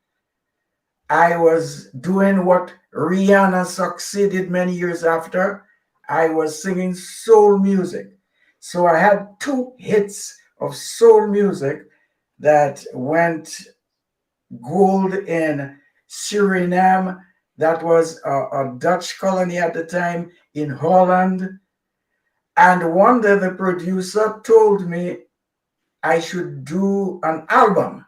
I was doing what Rihanna succeeded many years after. I was singing soul music. So I had two hits of soul music that went gold in Suriname. That was a Dutch colony at the time, in Holland. And one day the producer told me I should do an album.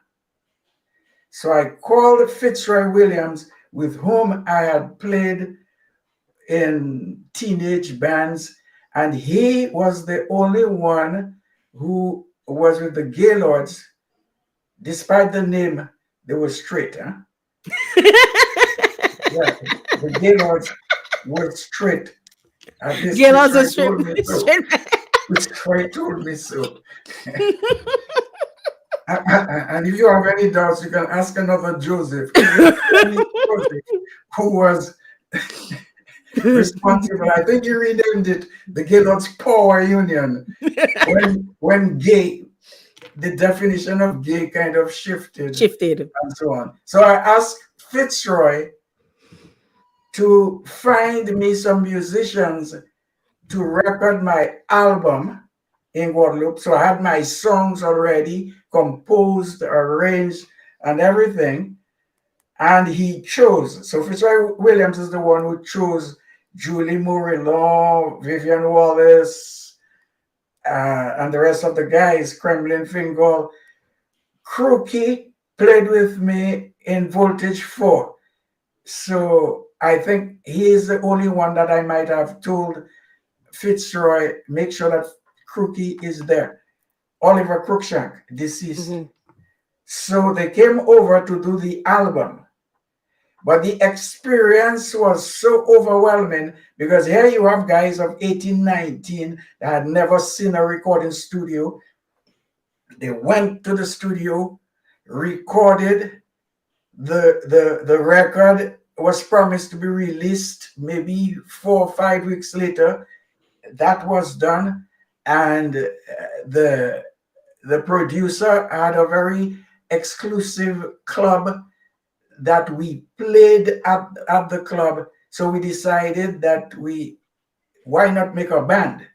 So I called Fitzroy Williams, with whom I had played in teenage bands, and he was the only one who was with the Gaylords. Despite the name, they were straight. Huh? Yeah, the Gaylords were straight. This Gail also Fitzroy straight, told me so. straight. Fitzroy told me so. And if you have any doubts, you can ask another Joseph. Joseph, who was responsible. I think he renamed it the Gaylord's Power Union when gay, the definition of gay kind of shifted Shifted. and so on. So I asked Fitzroy to find me some musicians to record my album in Guadeloupe. So I had my songs already composed, arranged, and everything. And he chose. So Fitzroy Williams is the one who chose Julie Morillon, Vivian Wallace, and the rest of the guys, Kremlin Fingal. Crookie played with me in Voltage 4. So I think he is the only one that I might have told Fitzroy, make sure that Crookie is there. Oliver Cruikshank, deceased. Mhm. So they came over to do the album. But the experience was so overwhelming because here you have guys of 18, 19 that had never seen a recording studio. They went to the studio, recorded. The record was promised to be released maybe 4 or 5 weeks later. That was done, and the producer had a very exclusive club that we played at the club. So we decided that why not make a band?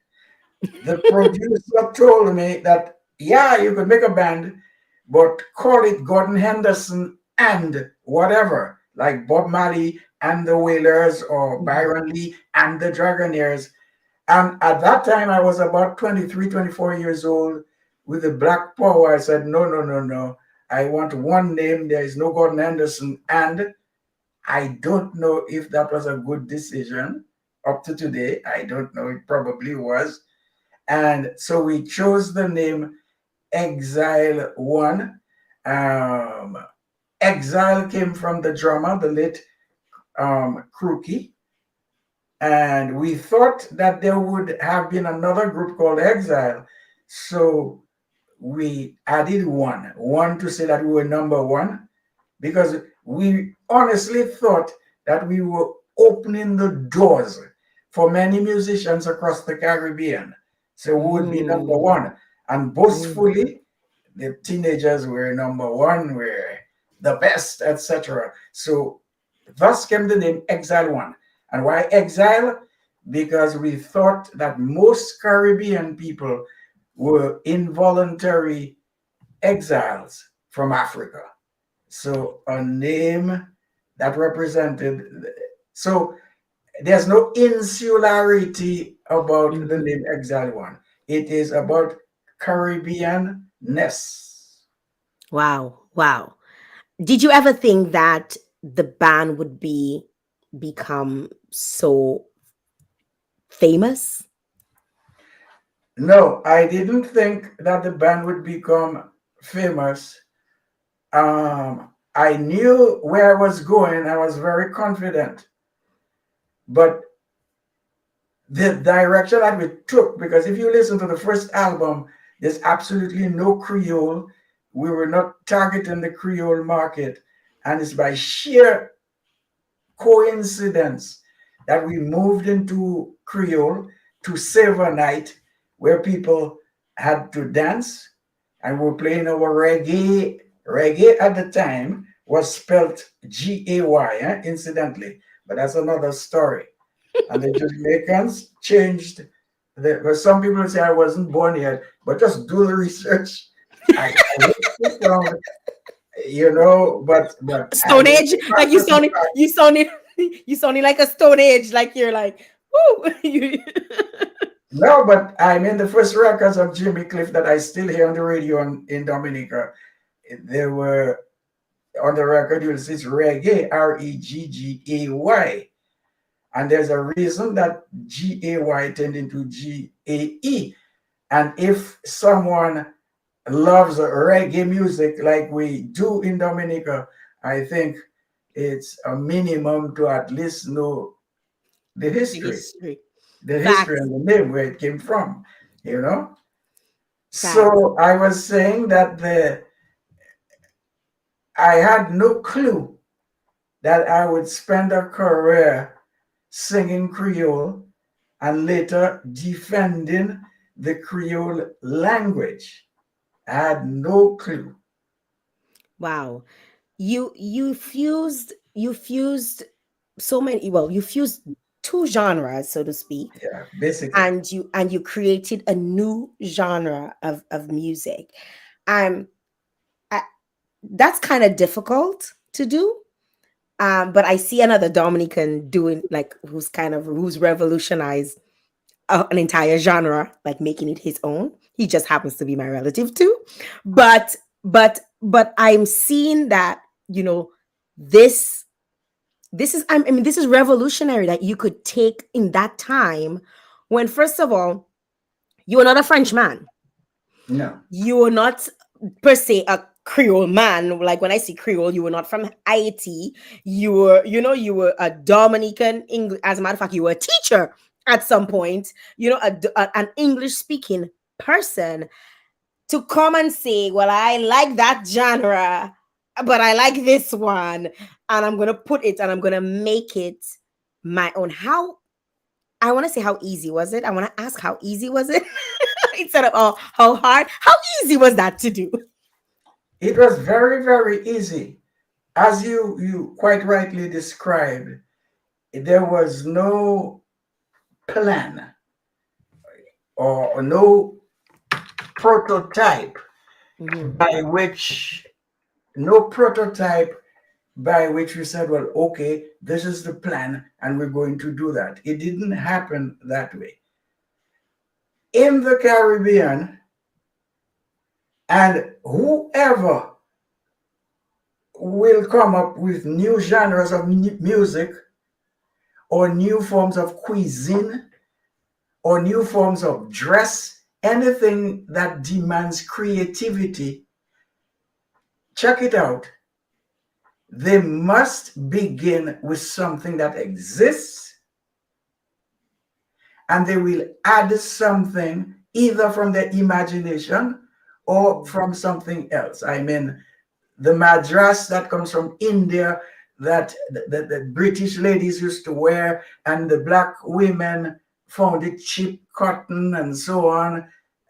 The producer told me that, yeah, you could make a band, but call it Gordon Henderson and whatever, like Bob Marley and the Wailers or Byron Lee and the Dragonaires. And at that time, I was about 23, 24 years old with the Black Power. I said, no, no, no, no. I want one name. There is no Gordon Henderson. And I don't know if that was a good decision up to today. I don't know. It probably was. And so we chose the name Exile One. Exile came from the drummer, the late Crookie. And we thought that there would have been another group called Exile. So we added one to say that we were number one, because we honestly thought that we were opening the doors for many musicians across the Caribbean. So we would be number one. And boastfully, the teenagers were number one, were the best, etc. So thus came the name Exile One. And why Exile? Because we thought that most Caribbean people were involuntary exiles from Africa. So a name that represented, so there's no insularity about the name Exile One. It is about Caribbean-ness. Wow. Wow. Did you ever think that the band would become so famous? No, I didn't think that the band would become famous. I knew where I was going. I was very confident. But the direction that we took, because if you listen to the first album, there's absolutely no Creole. We were not targeting the Creole market. And it's by sheer coincidence that we moved into Creole to Save a Night, where people had to dance, and we're playing our reggae. Reggae at the time was spelled Gay, incidentally, but that's another story. And the Jamaicans changed. Some people say I wasn't born yet, but just do the research. I looked around, but Stone Age, like you sounded like a Stone Age, like you're like, woo. No, but I mean the first records of Jimmy Cliff that I still hear on the radio in Dominica, they were on the record. You'll see it's reggae, Reggay. And there's a reason that GAY turned into GAE. And if someone loves reggae music like we do in Dominica, I think it's a minimum to at least know the The history, history. the history Facts. and the name where it came from, you know. Facts. So I was saying that I had no clue that I would spend a career singing Creole and later defending the Creole language. I had no clue. Wow. You fused so many, well, you fused two genres, so to speak, Yeah, basically. and you created a new genre of music. Um I, that's kind of difficult to do. But I see another Dominican doing, like, who's revolutionized an entire genre, like making it his own. He just happens to be my relative too. But I'm seeing that, you know, this I mean, this is revolutionary that you could take in that time when, first of all, you are not a French man. No. You are not per se a Creole man. Like, when I see Creole, you were not from Haiti. You were a Dominican English. As a matter of fact, you were a teacher at some point. An English speaking person to come and say, "Well, I like that genre, but I like this one, and I'm gonna put it and I'm gonna make it my own." I want to say, how easy was it? I want to ask, how easy was it? Instead of, oh, how hard. How easy was that to do? It was very, very easy. As you quite rightly described, there was no plan or no prototype Mhm. by which no prototype by which we said, well, okay, this is the plan and we're going to do that. It didn't happen that way. In the Caribbean, and whoever will come up with new genres of music or new forms of cuisine or new forms of dress, anything that demands creativity, check it out. They must begin with something that exists, and they will add something either from their imagination or from something else. I mean, the madras that comes from India that the British ladies used to wear, and the black women found it cheap cotton and so on.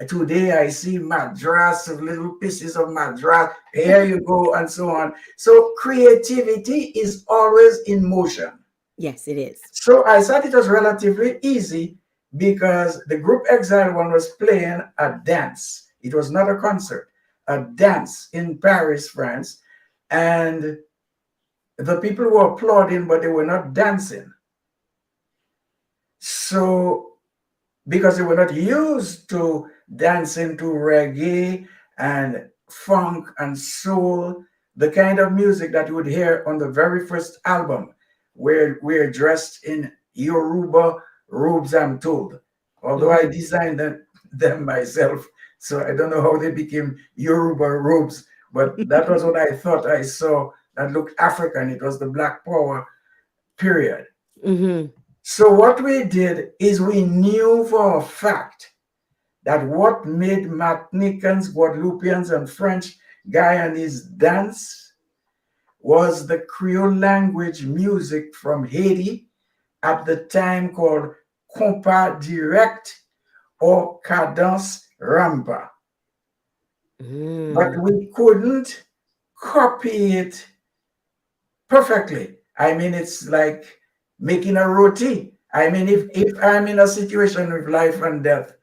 Today I see madras, little pieces of madras, here you go, and so on. So creativity is always in motion. Yes, it is. So I thought it was relatively easy because the group Exile One was playing a dance. It was not a concert, a dance in Paris, France. And the people were applauding, but they were not dancing. So, because they were not used to dancing to reggae and funk and soul, the kind of music that you would hear on the very first album, where we're dressed in Yoruba robes, I'm told. Although I designed them myself, so I don't know how they became Yoruba robes, but that was what I thought I saw that looked African. It was the Black Power period. Hmm. So what we did is we knew for a fact that what made Martinicans, Guadeloupeans, and French Guyanese dance was the Creole language music from Haiti at the time called compas direct or cadence rampa. But we couldn't copy it perfectly. I mean, it's like making a roti. I mean, if I'm in a situation with life and death,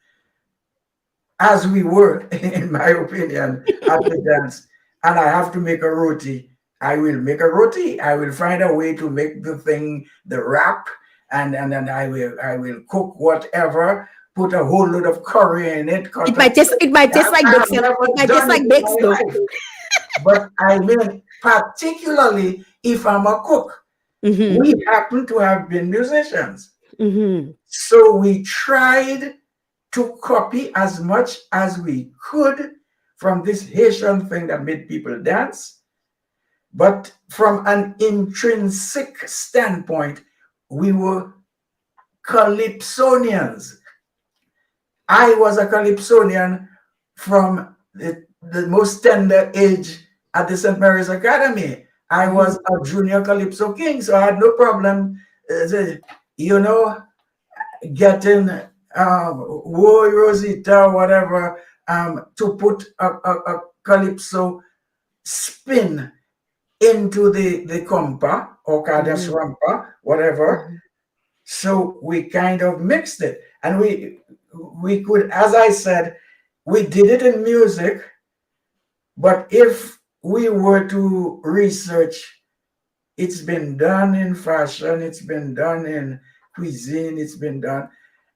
as we were, in my opinion, at the dance, and I have to make a roti, I will make a roti. I will find a way to make the thing, the wrap, and then I will cook whatever, put a whole lot of curry in it. It might taste like I've Dixon. never It might taste done it like in Bix my though. life. But I mean, particularly if I'm a cook, Mm-hmm. We happen to have been musicians. Mm-hmm. So we tried to copy as much as we could from this Haitian thing that made people dance. But from an intrinsic standpoint, we were calypsonians. I was a calypsonian from the most tender age at the St. Mary's Academy. I was a junior calypso king, so I had no problem, you know, getting Woy Rosita, whatever, to put a calypso spin into the compa or cadas Mm-hmm. rampa, whatever. So we kind of mixed it, and we could, as I said, we did it in music. But if we were to research, it's been done in fashion, it's been done in cuisine, it's been done,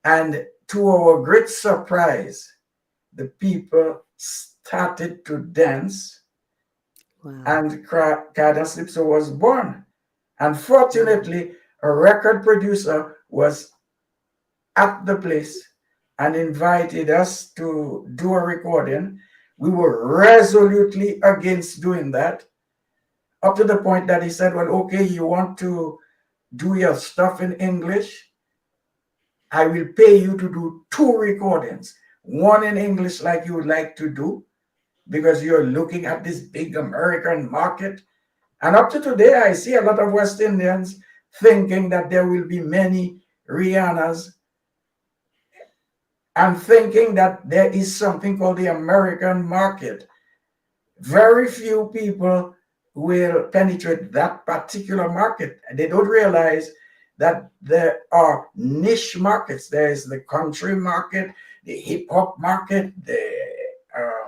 and to our great surprise, the people started to dance, Wow. and Kada Slipso was born. Unfortunately, a record producer was at the place and invited us to do a recording. We were resolutely against doing that, up to the point that he said, well, okay, you want to do your stuff in English? I will pay you to do two recordings, one in English like you would like to do, because you're looking at this big American market. And up to today, I see a lot of West Indians thinking that there will be many Rihannas and thinking that there is something called the American market. Very few people will penetrate that particular market. They don't realize that there are niche markets. There is the country market, the hip hop market, the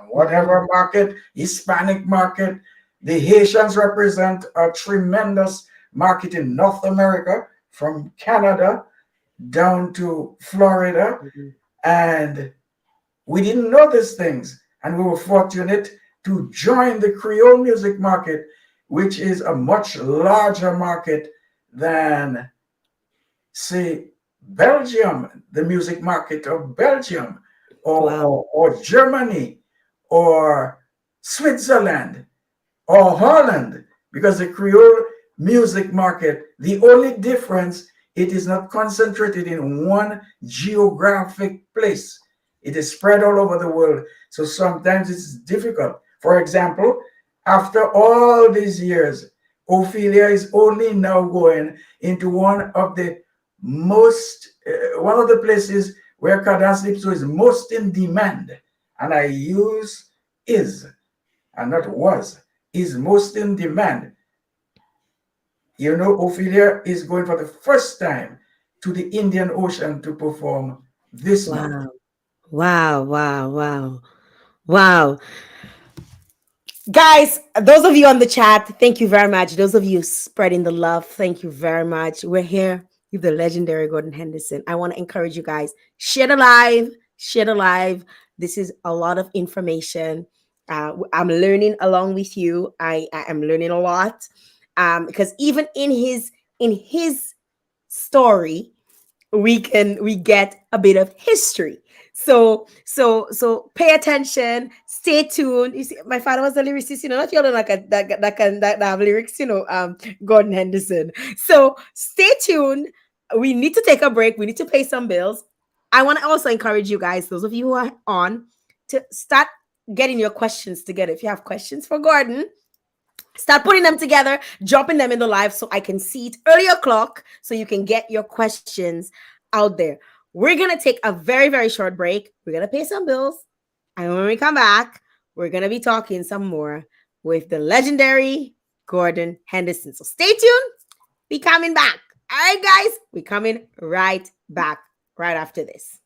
whatever market, Hispanic market. The Haitians represent a tremendous market in North America, from Canada down to Florida. And we didn't know these things. And we were fortunate to join the Creole music market, which is a much larger market than, say, Belgium, the music market of Belgium, or, Wow. or Germany, or Switzerland, or Holland, because the Creole music market, the only difference, it is not concentrated in one geographic place. It is spread all over the world. So sometimes it's difficult. For example, after all these years, Ophelia is only now going into one of the places where Cadence Lipso is most in demand. And I use is, and not was, is most in demand. You know, Ophelia is going for the first time to the Indian Ocean to perform this month. Wow. Wow. Wow. Wow. Wow. Guys, those of you on the chat, thank you very much. Those of you spreading the love, thank you very much. We're here with the legendary Gordon Henderson. I want to encourage you guys, share the live, share the live. This is a lot of information. I'm learning along with you. I am learning a lot, because even in his story, we get a bit of history. So pay attention, stay tuned. You see, my father was a lyricist, not you know, like that have lyrics, Gordon Henderson. So stay tuned. We need to take a break, we need to pay some bills. I want to also encourage you guys, those of you who are on, to start getting your questions together. If you have questions for Gordon, start putting them together, dropping them in the live so I can see it early o'clock so you can get your questions out there. We're going to take a very, very short break. We're going to pay some bills. And when we come back, we're going to be talking some more with the legendary Gordon Henderson. So stay tuned. Be coming back. All right, guys, we're coming right back right after this.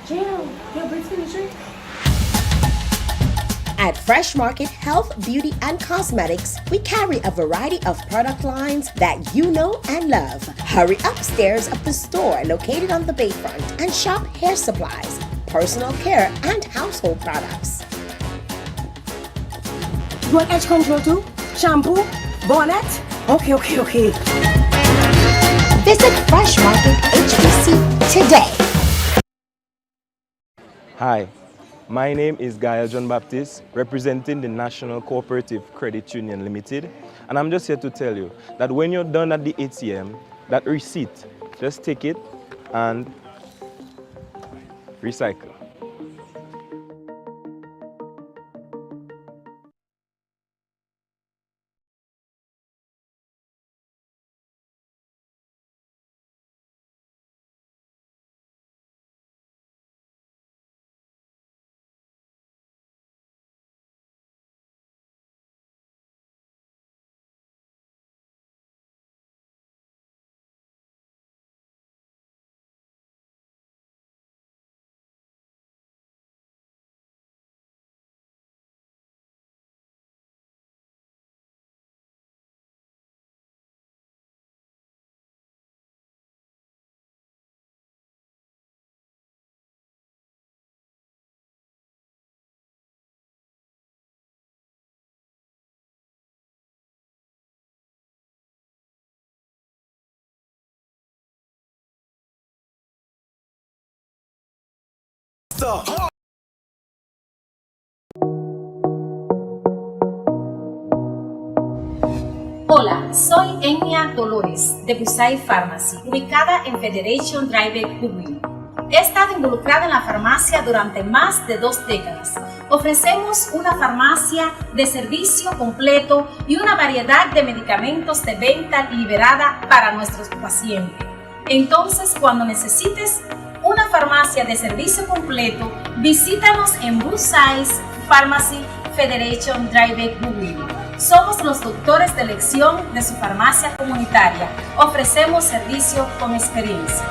Jael, your Brits finisher? At Fresh Market Health, Beauty, and Cosmetics, we carry a variety of product lines that you know and love. Hurry upstairs of the store located on the bayfront and shop hair supplies, personal care, and household products. want edge control too? Shampoo? Bonnet? Okay. Visit Fresh Market HBC today. Hi, my name is Jael John Baptist, representing the National Cooperative Credit Union Limited. And I'm just here to tell you that when you're done at the ATM, that receipt, just take it and recycle. Hola, soy Enya Dolores de Busai Pharmacy, ubicada en Federation Drive, Hubble. He estado involucrada en la farmacia durante más de 2 décadas. Ofrecemos una farmacia de servicio completo y una variedad de medicamentos de venta liberada para nuestros pacientes. Entonces, cuando necesites una farmacia de servicio completo, visítanos en Busai Pharmacy Federation Drive, Hubble. Somos los doctores de elección de su farmacia comunitaria. Ofrecemos servicio con experiencia.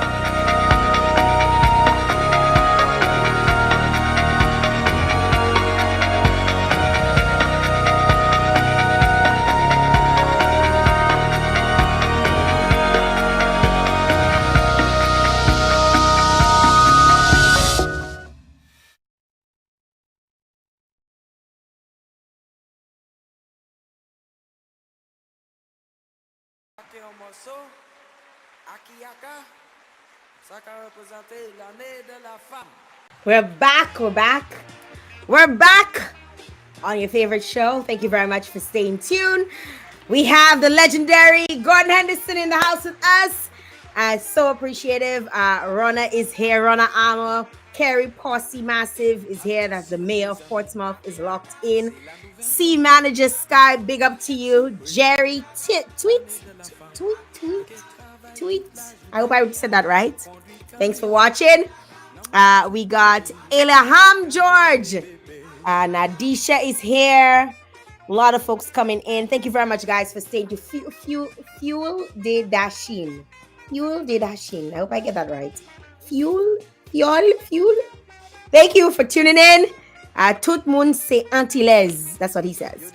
We're back on your favorite show. Thank you very much for staying tuned. We have the legendary Gordon Henderson in the house with us. So appreciative. Ronna is here. Ronna Armour. Kerry Posse Massive is here. That's the mayor of Portsmouth, is locked in. C Manager Sky, big up to you. Jerry, tweet. I hope I said that right. Thanks for watching. We got Ilham George. Nadisha is here. A lot of folks coming in. Thank you very much, guys, for staying to Fuel de Dashin. Fuel de Dashin. I hope I get that right. Fuel. Thank you for tuning in. Tout monde c'est Antilles. That's what he says.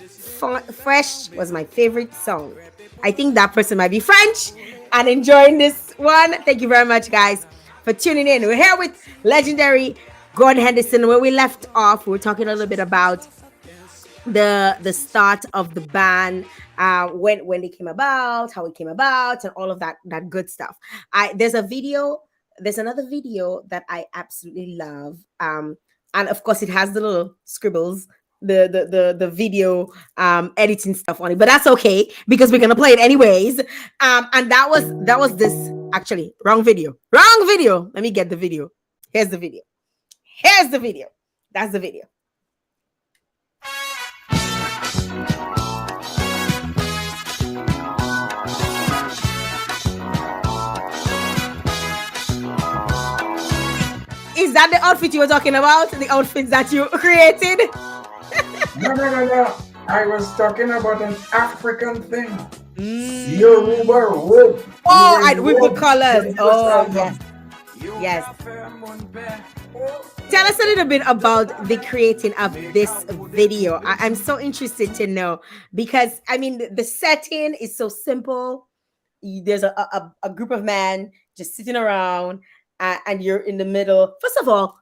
Fresh was my favorite song. I think that person might be French and enjoying this one. Thank you very much, guys, for tuning in. We're here with legendary Gordon Henderson. Where we left off, we were talking a little bit about the start of the band, when it came about, how it came about, and all of that good stuff. There's another video that I absolutely love, and of course it has the little scribbles, the video editing stuff on it, but that's okay because we're gonna play it anyways. And that was this, actually wrong video. Let me get the video. Here's the video. That's the video. Is that the outfit you were talking about? The outfits that you created? No. I was talking about an African thing. Yoruba robe. Oh, with the colors. Oh, yes. Tell us a little bit about the creating of this video. I'm so interested to know, because I mean the setting is so simple. There's a group of men just sitting around, and you're in the middle. First of all,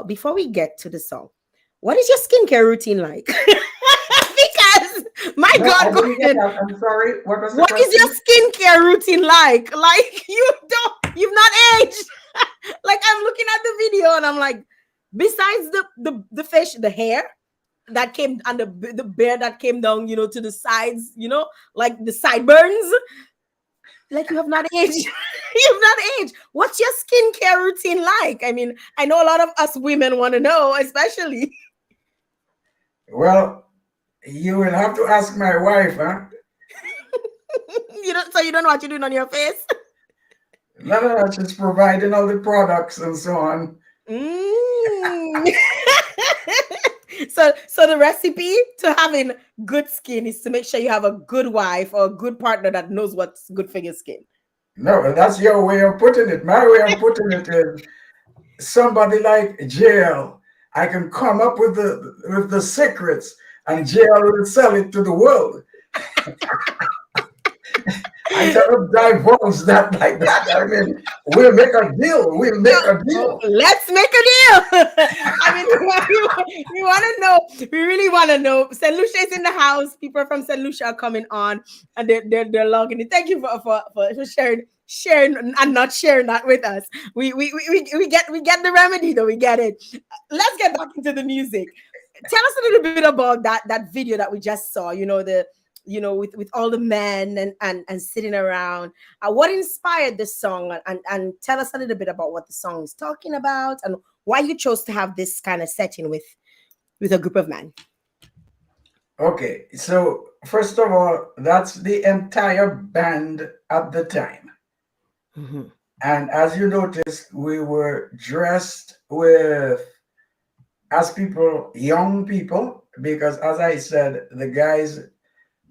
before we get to the song, what is your skincare routine like? Because My No, I God, go didn't get ahead. that. I'm sorry. What was the What is your question? skincare routine like? Like you've not aged. Like I'm looking at the video and I'm like, besides the fish, the hair that came and the bear that came down, to the sides, like the sideburns, like you have not aged. You've not aged. What's your skincare routine like? I mean, I know a lot of us women want to know, especially. Well, you will have to ask my wife, huh? So you don't know what you're doing on your face. No, no, no, she's providing all the products and so on. Mm. So the recipe to having good skin is to make sure you have a good wife or a good partner that knows what's good for your skin. No, that's your way of putting it. My way of putting it is somebody like Jael. I can come up with the secrets, and Jael will sell it to the world. I cannot divulge that like that. I mean, we'll make a deal. We'll make a deal. Let's make a deal. I mean, we want to know. We really want to know. St. Lucia is in the house. People from St. Lucia are coming on, and they're logging in. Thank you for sharing and not sharing that with us. We get the remedy though. We get it. Let's get back into the music. Tell us a little bit about that video that we just saw. With all the men and sitting around. What inspired this song? And tell us a little bit about what the song is talking about and why you chose to have this kind of setting with a group of men. Okay, so first of all, that's the entire band at the time. Mm-hmm. And as you noticed, we were dressed with, as people, young people, because as I said, the guys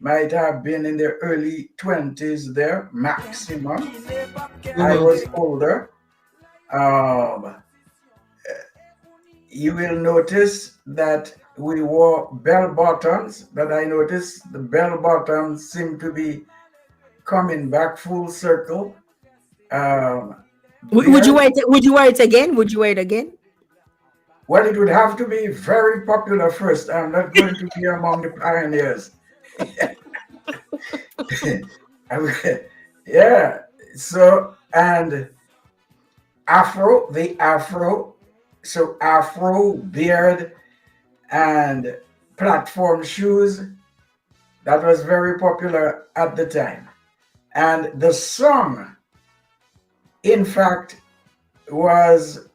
might have been in their early 20s there, maximum. I was older. You will notice that we wore bell bottoms, but I noticed the bell bottoms seem to be coming back full circle. Would you wear it? Would you wear it again? Would you wear it again? Well, it would have to be very popular first. I'm not going to be among the pioneers. Yeah. So, and the afro, so afro, beard, and platform shoes, that was very popular at the time. And the song, in fact, was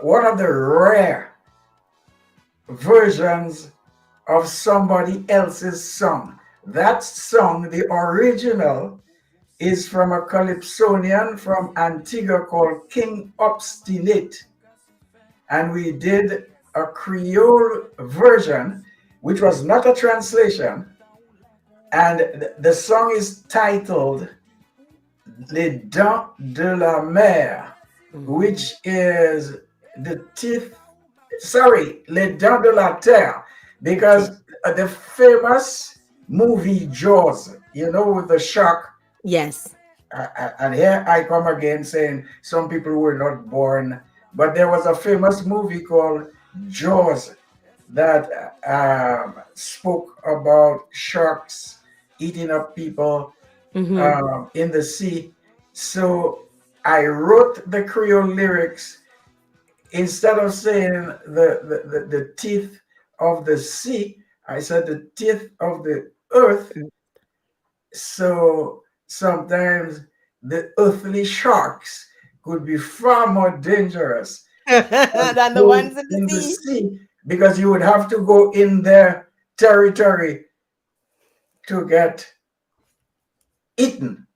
one of the rare versions of somebody else's song. That song, the original, is from a calypsonian from Antigua called King Obstinate. And we did a Creole version, which was not a translation. And the song is titled Les Dents de la Mer, which is the teeth, Les Dents de la Terre, because the famous movie Jaws, with the shark. Yes. And here I come again saying some people were not born, but there was a famous movie called Jaws that spoke about sharks eating up people in the sea. So I wrote the Creole lyrics instead of saying the teeth of the sea, I said the teeth of the earth. So sometimes the earthly sharks could be far more dangerous than the ones in the sea, because you would have to go in their territory to get eaten.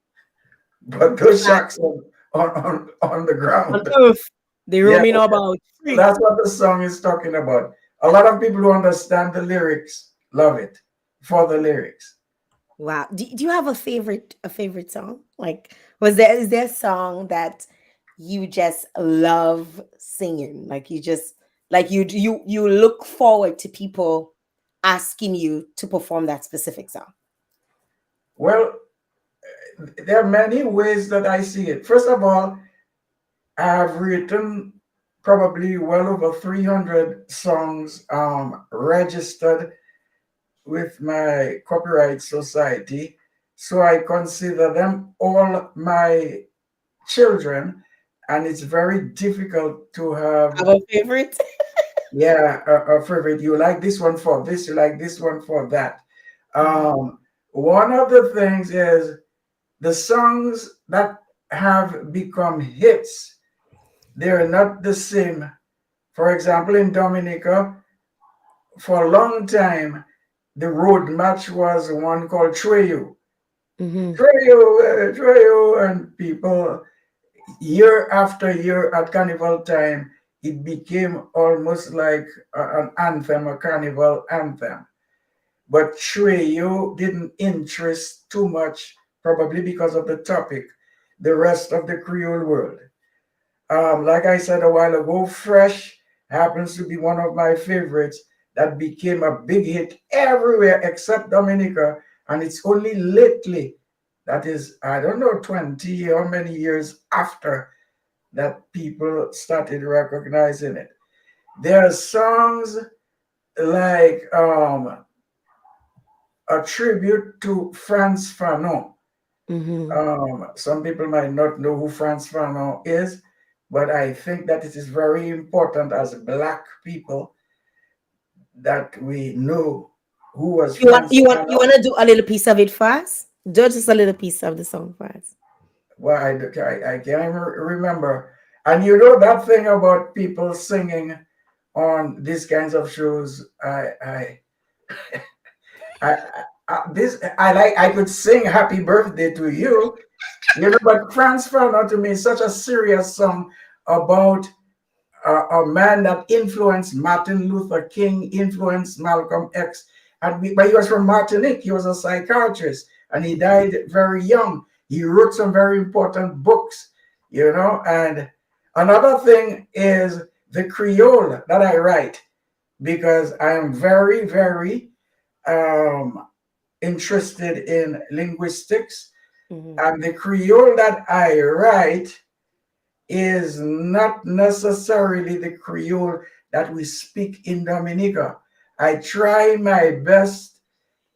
But those sharks on the ground. On earth, they roaming about. That's what the song is talking about. A lot of people who understand the lyrics love it for the lyrics. Wow. Do you have a favorite song? Like, is there a song that you just love singing? Like you just you look forward to people asking you to perform that specific song? Well, there are many ways that I see it. First of all, I have written probably well over 300 songs registered with my copyright society, so I consider them all my children, and it's very difficult to have, Have a favorite? yeah, a favorite. You like this one for this, you like this one for that. Um, One of the things is the songs that have become hits, they're not the same. For example, in Dominica, for a long time, the road match was one called Treyu. Mm-hmm. Treyu, and people, year after year at carnival time, it became almost like an anthem, a carnival anthem. But Treyu didn't interest too much, probably because of the topic, the rest of the Creole world. Like I said a while ago, Fresh happens to be one of my favorites that became a big hit everywhere except Dominica. And it's only lately, that is, I don't know, 20 or many years after, that people started recognizing it. There are songs like a tribute to Frantz Fanon. Mm-hmm. Some people might not know who Frantz Fanon is, but I think that it is very important as Black people that we know who was Frantz You Fanon. want to do a little piece of it for us? Do just a little piece of the song for us. Well, I can't even remember. And you know that thing about people singing on these kinds of shows, I, I could sing "Happy Birthday" to you, you know, but Frantz Fanon to me is such a serious song about a man that influenced Martin Luther King, influenced Malcolm X, but he was from Martinique. He was a psychiatrist, and he died very young. He wrote some very important books, you know. And another thing is the Creole that I write, because I am very, very um, interested in linguistics, Mm-hmm. and the Creole that I write is not necessarily the Creole that we speak in Dominica. I try my best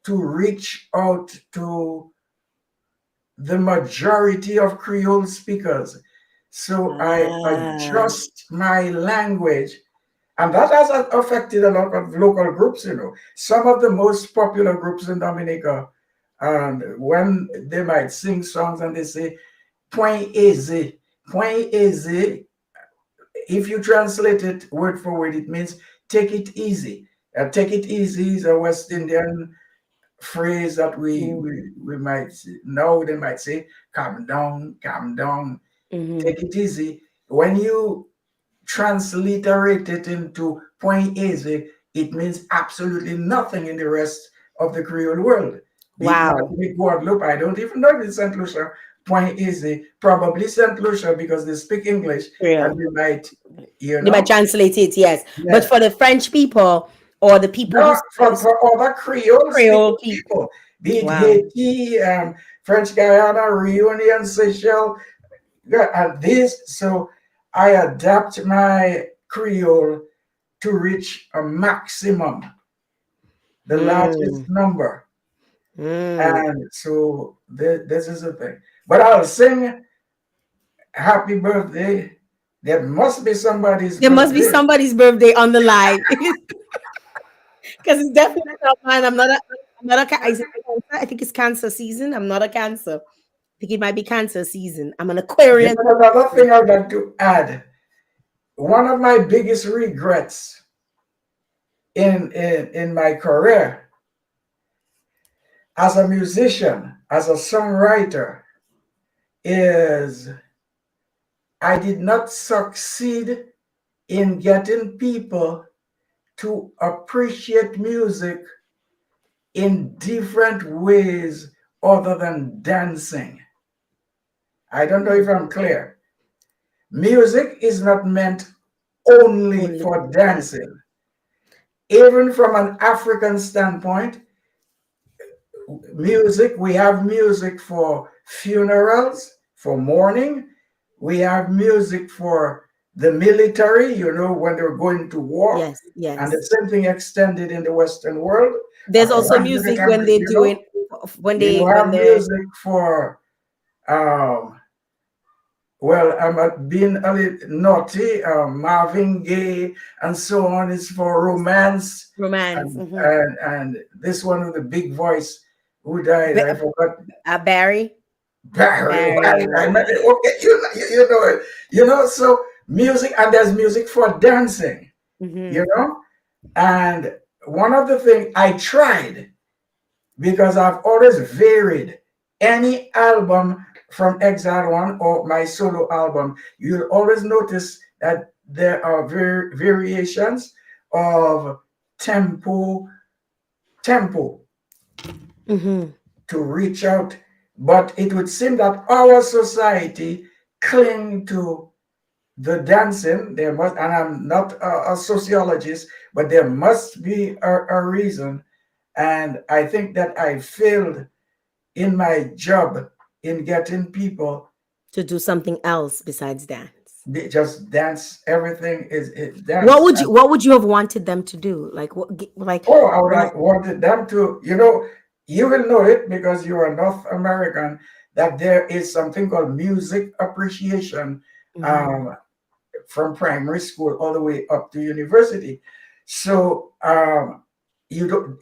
to reach out to the majority of Creole speakers. So I Ah. adjust my language, and that has affected a lot of local groups, you know. Some of the most popular groups in Dominica, and when they might sing songs and they say, point easy, if you translate it word for word, it means take it easy. Take it easy is a West Indian phrase that we might know. They might say, calm down, Mm-hmm. take it easy. When you transliterate it into point easy, it means absolutely nothing in the rest of the Creole world. Big Wow. Martinique, Guadeloupe, I don't even know if it's St. Lucia, point easy, probably St. Lucia because they speak English and Real. they might, you They might know, translate it, yes. But yeah. for the French people or the people who No, speak for other Creole Creole speaking people. people, be it Wow. Haiti, French Guyana, Reunion, Seychelles, yeah, and this, so I adapt my Creole to reach a maximum, the largest Mm. number. Mm. And so this is the thing. But I'll sing happy birthday. There must be somebody's There must be birthday. somebody's birthday on the line. Because it's definitely not mine. I'm not a is it cancer? I think it's cancer season. I'm not a cancer. I think it might be cancer season. I'm an There's Aquarian. another thing I'd like to add. One of my biggest regrets in my career as a musician, as a songwriter, is I did not succeed in getting people to appreciate music in different ways other than dancing. I don't know if I'm clear. Music is not meant only Only for dance. dancing. Even from an African standpoint, we have music for funerals, for mourning. We have music for the military, you know, when they're going to war. Yes, And the yes. same thing extended in the Western world. There's also Around the music when country, they you do know, it when you when have they're music for, um, well, I'm being a little naughty, Marvin Gaye and so on is for romance. romance. And this one with the big voice who died, I forgot. Barry. Barry White. I Barry. mean, okay, you know it. You know, so music, and there's music for dancing, you Mm-hmm. know. And one of the things I tried, because I've always varied any album from Exile One or my solo album, you'll always notice that there are variations of tempo, tempo Mm-hmm. to reach out. But it would seem that our society cling to the dancing. There must, and I'm not a sociologist, but there must be a reason. And I think that I failed in my job in getting people To do something else besides dance. just dance. Everything is What dance. would you What would you have wanted them to do? Like what? Like Oh, I would what? have wanted them to, you know, you will know it because you are North American, that there is something called music appreciation, Mm-hmm. um, from primary school all the way up to university. So you don't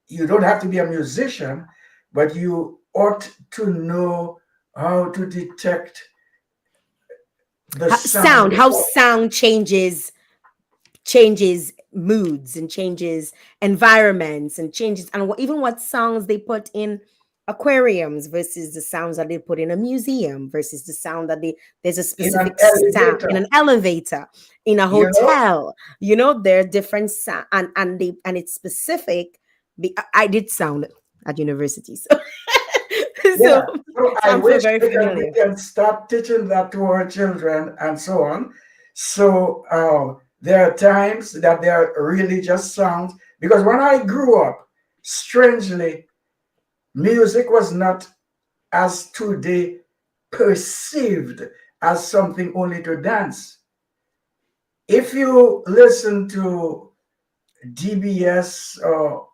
you don't have to be a musician, but you ought to know how to detect the sound. Sound. How sound changes moods and changes environments and changes and even what songs they put in aquariums versus the sounds that they put in a museum versus the sound that they there's a In an specific sound in elevator, an elevator in a you know. hotel, there are different sound and it's specific. I did sound at university, so Yeah. so, So so I I'm feel wish very we familiar. can start teaching that to our children and so on. So there are times that they are really just sounds. Because when I grew up, strangely, music was not as today perceived as something only to dance. If you listen to DBS, or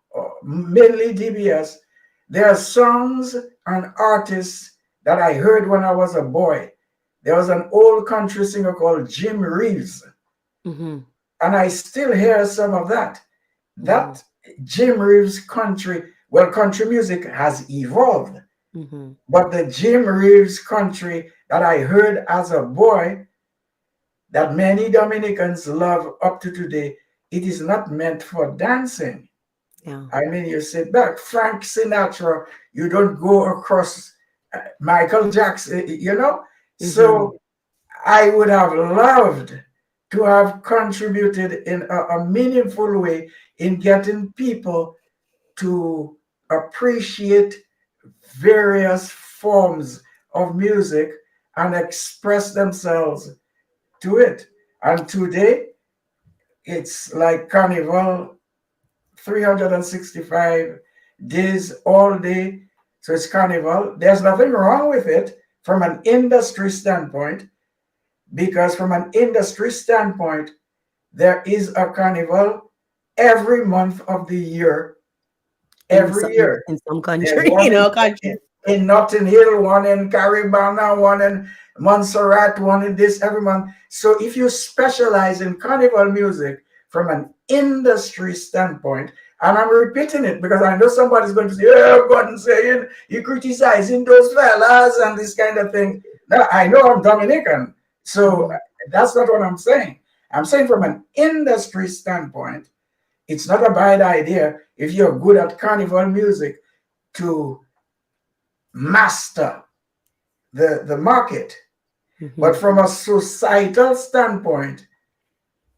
mainly DBS, there are songs and artists that I heard when I was a boy. There was an old country singer called Jim Reeves, Hmm. and I still hear some of that. Hmm. That Jim Reeves country, well, country music has evolved, Hmm. but the Jim Reeves country that I heard as a boy, that many Dominicans love up to today, it is not meant for dancing. Yeah. I mean, you sit back, Frank Sinatra, you don't go across Michael Jackson, you know? Hmm. So I would have loved to have contributed in a meaningful way in getting people to appreciate various forms of music and express themselves to it. And today, it's like carnival, 365 days all day. So it's carnival. There's nothing wrong with it from an industry standpoint, because from an industry standpoint, there is a carnival every month of the year, every year. In some There's country, one country. in Notting Hill, one in Caribana, one in Montserrat, one in this every month. So if you specialize in carnival music from an industry standpoint, and I'm repeating it because I know somebody's going to say, "Oh, Gordon saying you criticizing those fellas and this kind of thing." Now I know I'm Dominican, so Mhm. that's not what I'm saying. I'm saying from an industry standpoint, it's not a bad idea if you're good at carnival music to master the market. But Mhm. from a societal standpoint,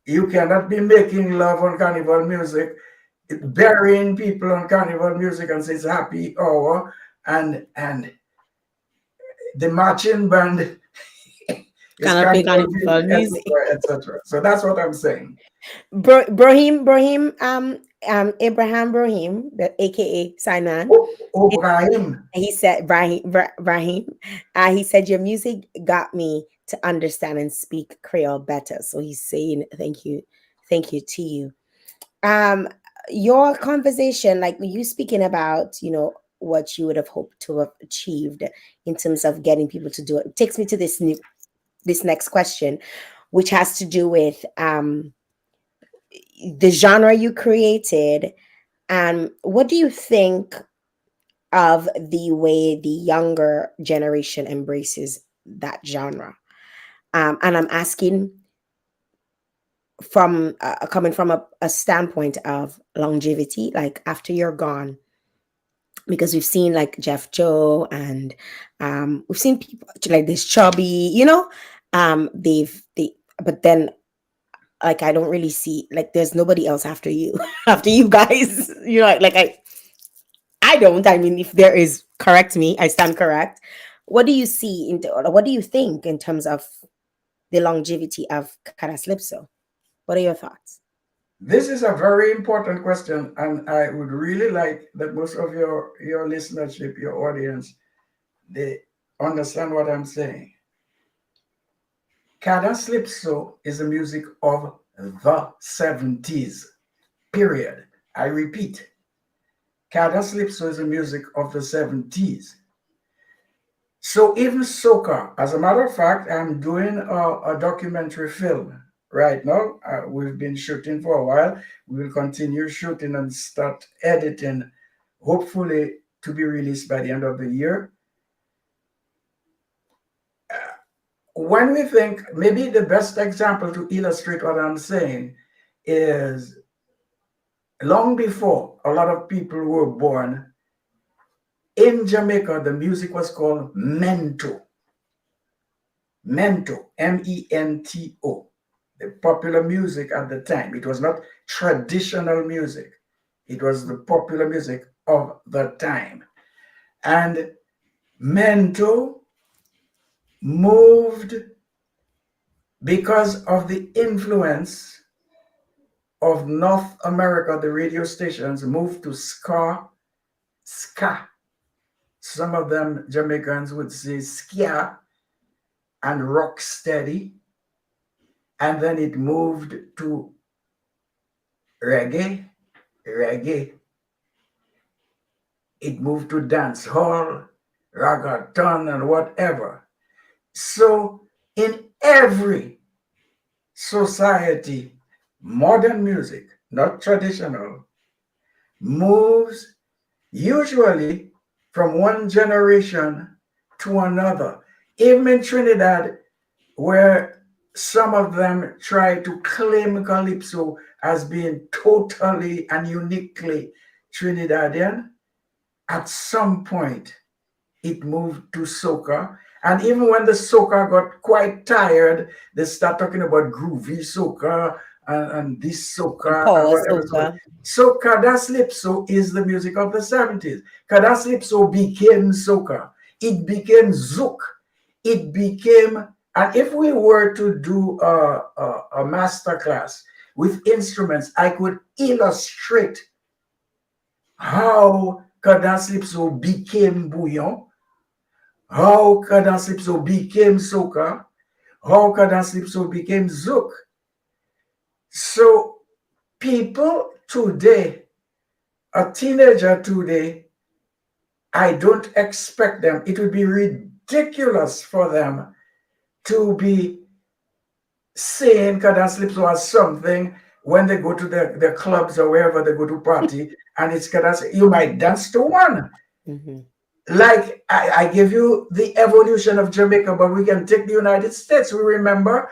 you cannot be making love on carnival music, burying people on carnival music and say it's happy hour, and the marching band is Cannot play carnival carnival music, music. etc., etc. So that's what I'm saying. Brahim, Abraham Brahim, aka Simon. O'Brien, He said, Brahim, he said, your music got me to understand and speak Creole better. So he's saying thank you to you. Um, your conversation, like you speaking about, what you would have hoped to have achieved in terms of getting people to do it, takes me to this next question, which has to do with the genre you created. And what do you think of the way the younger generation embraces that genre? And I'm asking from coming from a standpoint of longevity, like after you're gone, because we've seen like Jeff Joe and we've seen people like this chubby, but then like I don't really see like there's nobody else after you after you guys, like I don't. I mean, if there is, correct me. I stand correct. What do you see what do you think in terms of the longevity of Karaslipso? What are your thoughts? This is a very important question, and I would really like that most of your listenership, your audience, they understand what I'm saying. Karaslipso is the music of the 70s, period. I repeat, Karaslipso is the music of the 70s. So even soca, as a matter of fact, I'm doing a documentary film right now. We've been shooting for a while. We will continue shooting and start editing, hopefully to be released by the end of the year. When we think, maybe the best example to illustrate what I'm saying is long before a lot of people were born, in Jamaica, the music was called mento. Mento, M-E-N-T-O, the popular music at the time. It was not traditional music. It was the popular music of the time. And mento moved because of the influence of North America. The radio stations moved to ska. Some of them Jamaicans would say skia and rock steady. And then it moved to reggae. It moved to dance hall, reggaeton, and whatever. So in every society, modern music, not traditional, moves usually from one generation to another. Even in Trinidad, where some of them try to claim Calypso as being totally and uniquely Trinidadian, at some point it moved to soca. And even when the soca got quite tired, they start talking about groovy soca and this soca and whatever. So Karaslipso is the music of the 70s. Karaslipso became soca. It became zouk. It became, and if we were to do a master class with instruments, I could illustrate how Karaslipso became bouillon, how Karaslipso became soca, how Karaslipso became zouk. So people today, a teenager today, I don't expect them, it would be ridiculous for them to be saying Karaslipso as something when they go to the clubs or wherever they go to party, and it's Karaslipso. You might dance to one. Mm-hmm. Like I give you the evolution of Jamaica, but we can take the United States. We remember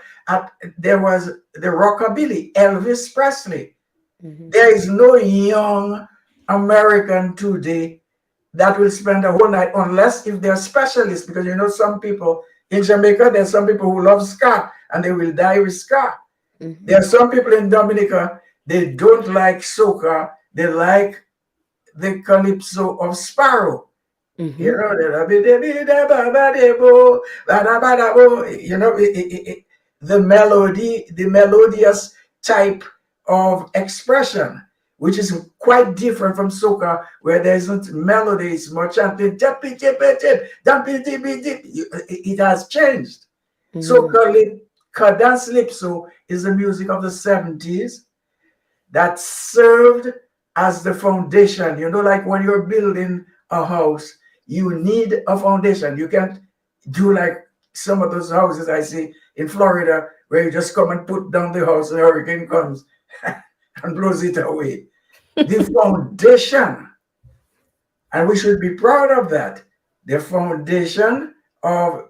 there was the rockabilly, Elvis Presley. Mm-hmm. There is no young American today that will spend a whole night, unless if they're specialists, because some people in Jamaica, there's some people who love ska and they will die with ska. Mm-hmm. There are some people in Dominica, they don't like soca, they like the calypso of Sparrow. Mm-hmm. The melody, the melodious type of expression, which is quite different from soca, where there isn't melody, it's more chanting. It has changed. So calypso is the music of the 70s that served as the foundation. You know, like when you're building a house, you need a foundation. You can't do like some of those houses I see in Florida where you just come and put down the house and a hurricane comes and blows it away. The foundation, and we should be proud of that, the foundation of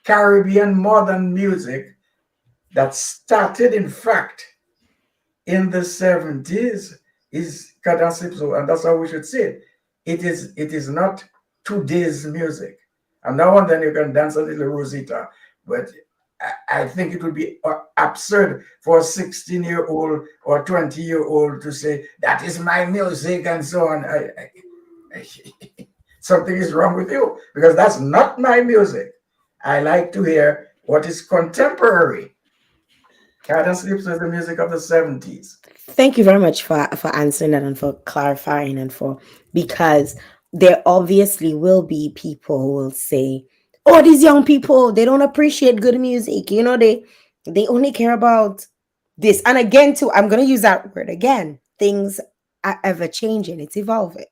Caribbean modern music that started, in fact, in the 70s is Calypso, and that's how we should see it. It is not today's music. And now and then you can dance a little Rosita, but I think it would be absurd for a 16-year-old or 20-year-old to say that is my music and so on. Something is wrong with you because that's not my music. I like to hear what is contemporary. Cat and Sleeps is the music of the 70s. Thank you very much for answering that and for clarifying and for because there obviously will be people who will say, "Oh, these young people, they don't appreciate good music. You know, they only care about this." And again, too, I'm gonna use that word again. Things are ever changing, it's evolving.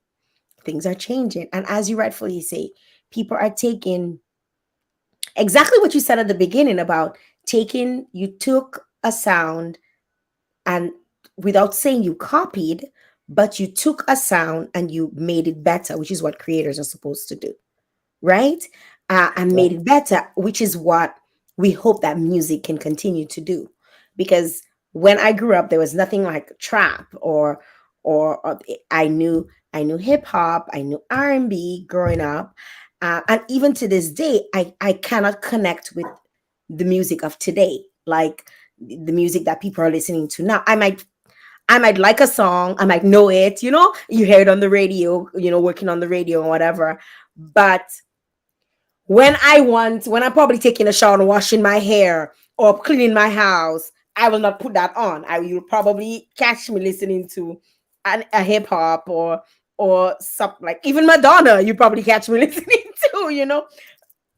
Things are changing. And as you rightfully say, people are taking exactly what you said at the beginning about taking, you took a sound and without saying you copied, but you took a sound and you made it better, which is what creators are supposed to do, right? And Yeah. made it better, which is what we hope that music can continue to do. Because when I grew up, there was nothing like trap or I knew hip hop, I knew R&B growing up, and even to this day, I cannot connect with the music of today, like the music that people are listening to now. I might like a song, I might know it, you hear it on the radio, working on the radio or whatever. But when I'm probably taking a shower and washing my hair or cleaning my house, I will not put that on. You'll probably catch me listening to a hip hop or something like even Madonna. You probably catch me listening to,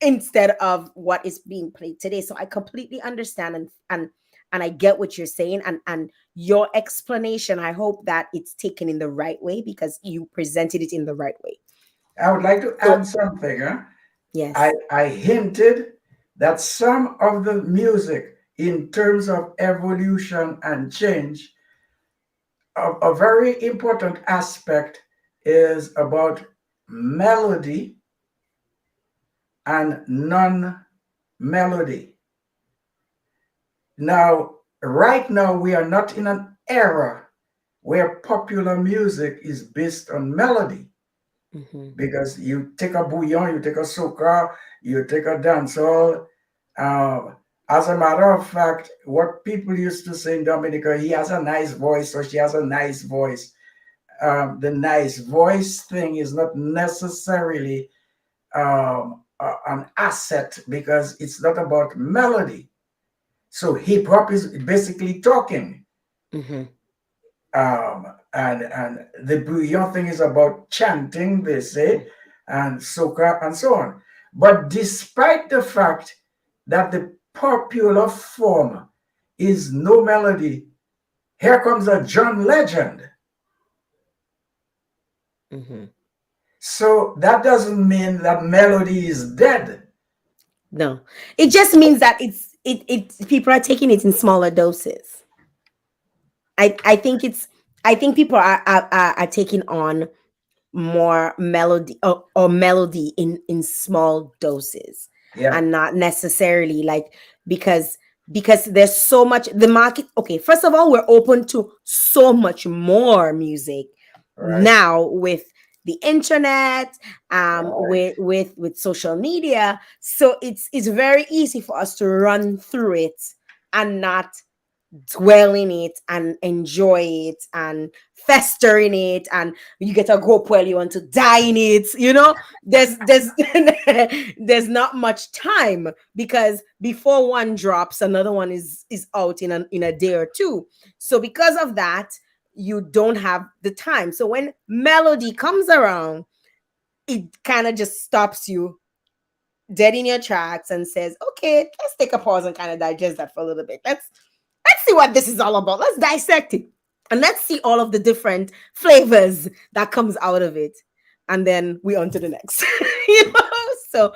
instead of what is being played today. So I completely understand and I get what you're saying and your explanation. I hope that it's taken in the right way because you presented it in the right way. I would like to So add something. Huh? I, yes. I hinted that some of the music, in terms of evolution and change, a very important aspect is about melody and non melody. Now, right now, we are not in an era where popular music is based on melody Hmm. because you take a bouillon, you take a soca, you take a dancehall. Uh, as a matter of fact, what people used to say in Dominica, he has a nice voice or she has a nice voice. The nice voice thing is not necessarily an asset because it's not about melody. So hip hop is basically talking. Hmm. And the bouillon thing is about chanting, they say, and soca and so on. But despite the fact that the popular form is no melody, here comes a John Legend. Hmm. So that doesn't mean that melody is dead. No, it just means that it people are taking it in smaller doses. I think I think people are taking on more melody or melody in small doses Yeah, and not necessarily like because because there's so much the market. Okay, first of all, we're open to so much more music right, now with the internet, right. with social media. So it's very easy for us to run through it and not dwell in it and enjoy it and fester in it, and you get a group where you want to die in it. There's there's not much time because before one drops, another one is out in a day or two. So because of that, you don't have the time. So when melody comes around, it kind of just stops you dead in your tracks and says, okay, let's take a pause and kind of digest that for a little bit. Let's see what this is all about. Let's dissect it. And let's see all of the different flavors that comes out of it. And then we on to the next. you know? So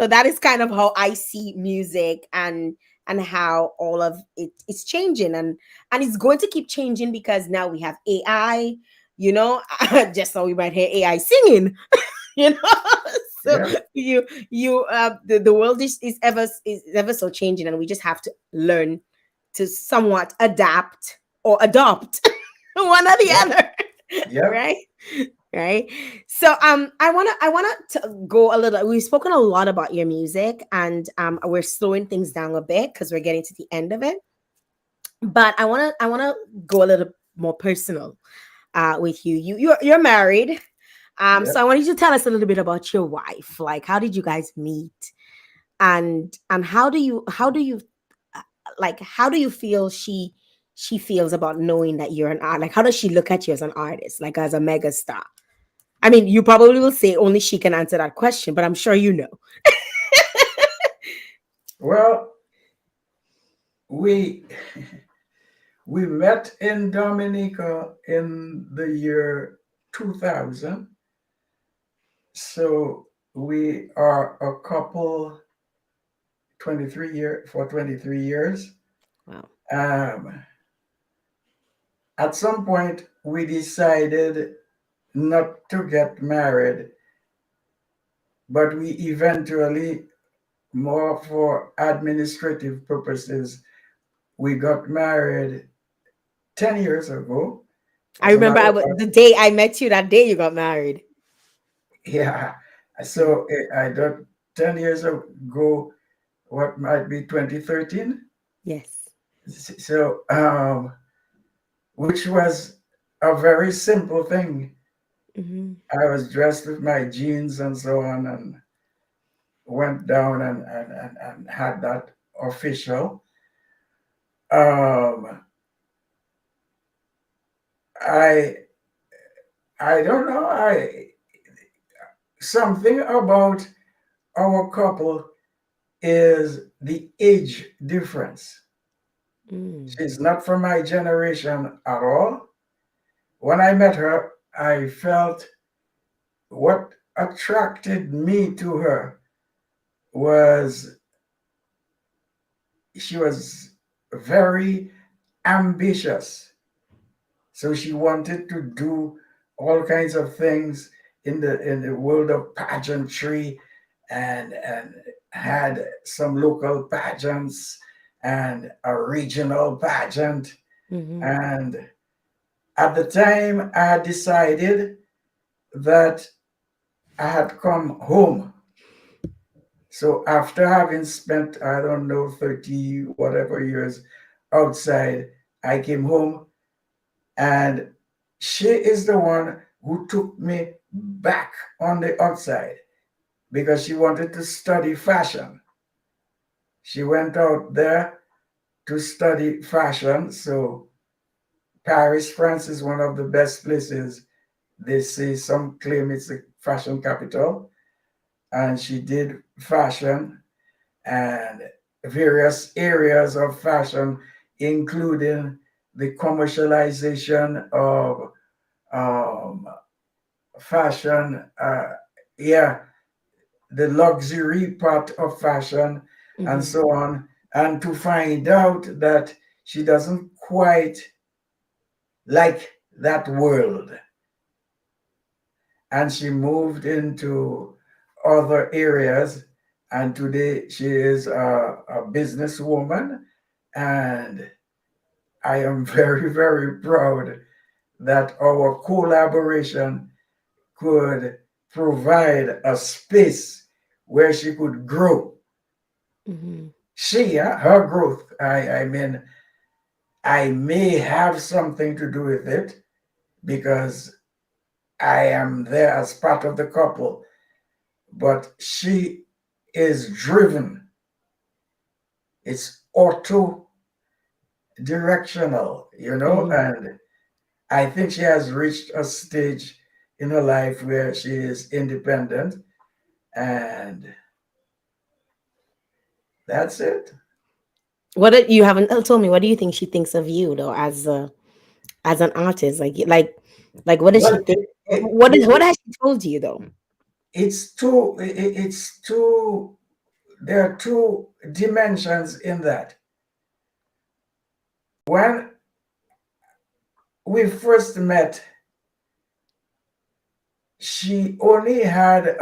that is kind of how I see music and how all of it is changing and it's going to keep changing because now we have AI, you know, just so we might hear AI singing, you know. So Yeah. the world is ever so changing and we just have to learn to somewhat adapt or adopt one or the Yeah. other. Yeah. Right, right. So I want to go a little. We've spoken a lot about your music and we're slowing things down a bit because we're getting to the end of it, but I want to go a little more personal with you. You're married. Yeah. So I wanted you to tell us a little bit about your wife. Like, how did you guys meet? And how do you like how do you feel she feels about knowing that you're an art? Like, how does she look at you as an artist, like as a mega star? I mean, you probably will say only she can answer that question, but I'm sure you know. Well, we we met in Dominica in the year 2000. So we are a couple 23 years. Wow. Um, at some point, we decided not to get married, but we eventually, more for administrative purposes, we got married 10 years ago. I As a remember matter of fact, the day I met you, that day you got married. yeah. Yeah. So I got 10 years ago, what might be 2013. Yes. So, which was a very simple thing. Hmm. I was dressed with my jeans and so on and went down and had that official. Um, I I don't know. I something about our couple is the age difference. Mm. She's not from my generation at all. When I met her, I felt what attracted me to her was she was very ambitious. So she wanted to do all kinds of things in the world of pageantry and had some local pageants and a regional pageant. Hmm. And at the time, I had decided that I had come home. So after having spent, I don't know, 30 whatever years outside, I came home and she is the one who took me back on the outside because she wanted to study fashion. She went out there to study fashion. So Paris, France is one of the best places. They say some claim it's the fashion capital. And she did fashion and various areas of fashion, including the commercialization of um, fashion, yeah, the luxury part of fashion, and Hmm. so on. And to find out that she doesn't quite like that world. And she moved into other areas. And today she is a businesswoman. And I am very, very proud that our collaboration could provide a space where she could grow. Hmm. Her growth, I mean, I may have something to do with it because I am there as part of the couple, but she is driven. It's auto directional, Hmm. and I think she has reached a stage in her life where she is independent and That's it. You haven't told me? What do you think she thinks of you though, as an artist? Like what does she Well, think? What has she told you though? it's two. It's two. There are two dimensions in that. When we first met, she only had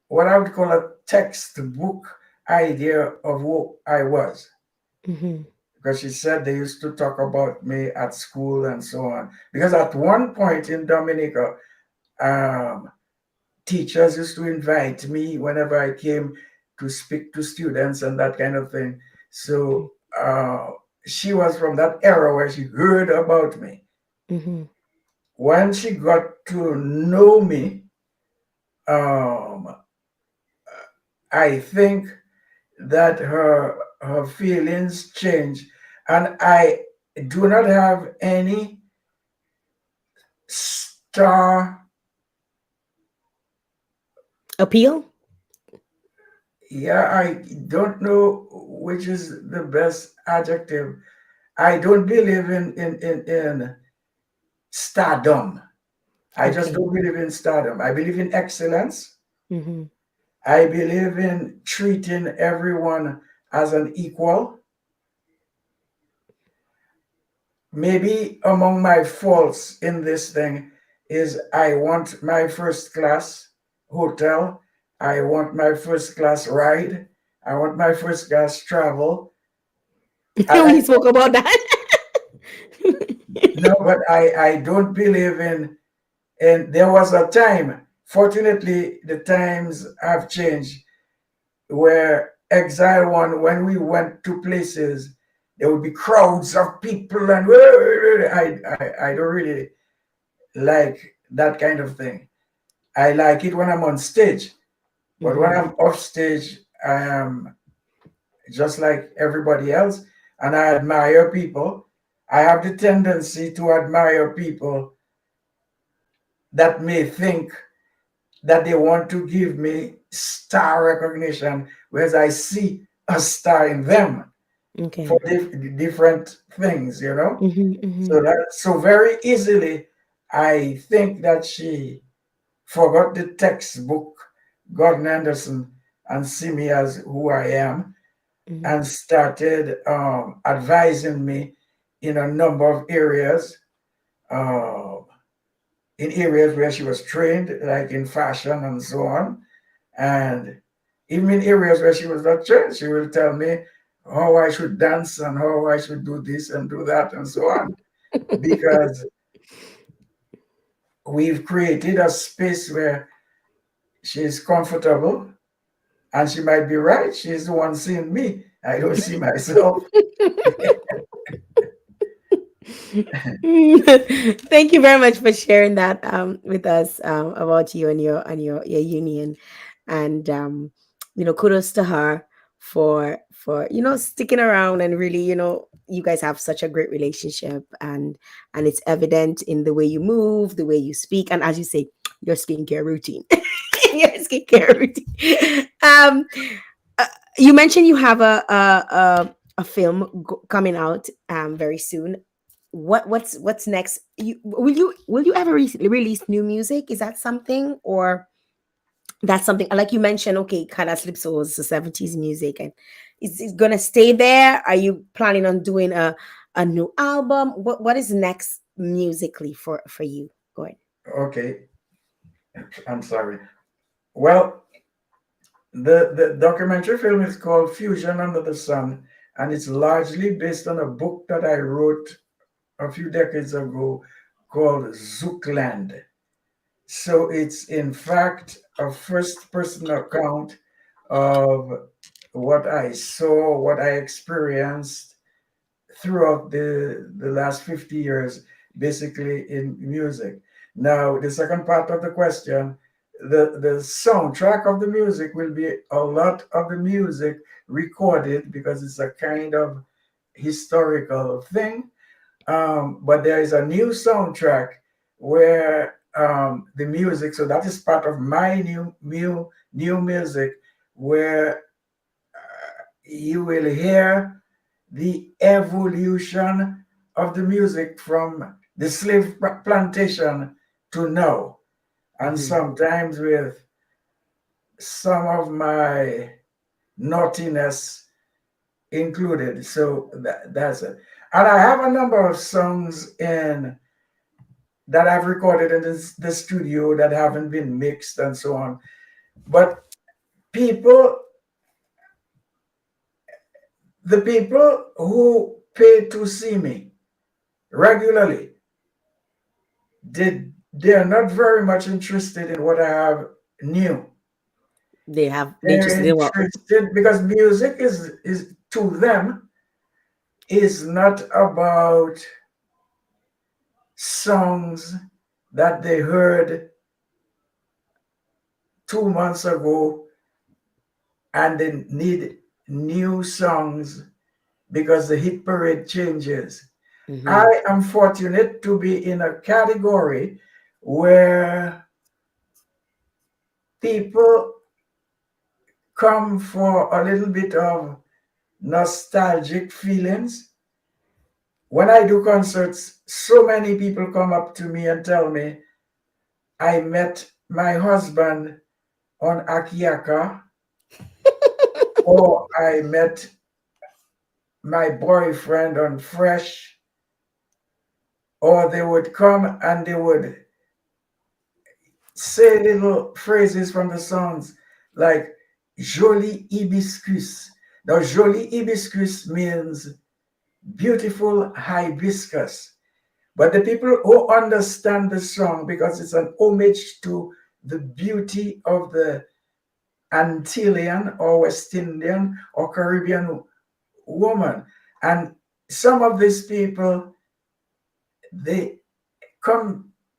what I would call a textbook idea of who I was. Hmm. Because she said they used to talk about me at school and so on. Because at one point in Dominica, um, teachers used to invite me whenever I came to speak to students and that kind of thing. So she was from that era where she heard about me. Hmm. When she got to know me, um, I think that her feelings changed, and I do not have any star. Appeal? Yeah, I don't know which is the best adjective. I don't believe in stardom. I just Okay. don't believe in stardom. I believe in excellence. Hmm. I believe in treating everyone as an equal. Maybe among my faults in this thing is I want my first class hotel. I want my first class ride. I want my first class travel. And I We spoke about that. no, but I don't believe in. And there was a time, fortunately, the times have changed, where Exile One, when we went to places, there would be crowds of people, and I don't really like that kind of thing. I like it when I'm on stage, but when Hmm. I'm off stage, I am just like everybody else, and I admire people. I have the tendency to admire people that may think that they want to give me star recognition, whereas I see a star in them for Okay. different things, you know. Hmm. Hmm. So very easily, I think that she forgot the textbook Gordon Henderson and see me as who I am, Hmm. and started advising me in a number of areas. Uh, in areas where she was trained, like in fashion and so on. And even in areas where she was not trained, she will tell me how I should dance and how I should do this and do that and so on. Because we've created a space where she's comfortable, and she might be right. She's the one seeing me. I don't see myself. Thank you very much for sharing that with us about you and your union, and kudos to her for sticking around, and really you guys have such a great relationship, and it's evident in the way you move, the way you speak, and as you say, your skincare routine, your skincare routine. Uh, you mentioned you have a film coming out very soon. What's next? Will you ever release new music? Is that something, or that's something like you mentioned? Okay, kind of Calypso was the 70s music, and is it gonna stay there? Are you planning on doing a new album? What is next musically for you? Go ahead. Okay, I'm sorry. Well, the documentary film is called Fusion Under the Sun, and it's largely based on a book that I wrote a few decades ago called Zookland. So it's in fact a first person account of what I saw, what I experienced throughout the last 50 years, basically in music. Now, the second part of the question, the soundtrack of the music will be a lot of the music recorded because it's a kind of historical thing. But there is a new soundtrack where the music, so that is part of my new music, where you will hear the evolution of the music from the slave plantation to now, and sometimes with some of my naughtiness included. So that's it. And I have a number of songs in that I've recorded in the studio that haven't been mixed and so on. But people, the people who pay to see me regularly, they are not very much interested in what I have new. They They're interested in what? interested because music is to them is not about songs that they heard 2 months ago and they need new songs because the hit parade changes. I am fortunate to be in a category where people come for a little bit of nostalgic feelings. When I do concerts, so many people come up to me and tell me, I met my husband on Akiaka, or I met my boyfriend on Fresh, or they would come and they would say little phrases from the songs like Jolie hibiscus. Now, Jolie hibiscus means beautiful hibiscus. But the people who understand the song, because it's an homage to the beauty of the Antillean or West Indian or Caribbean woman. And some of these people, they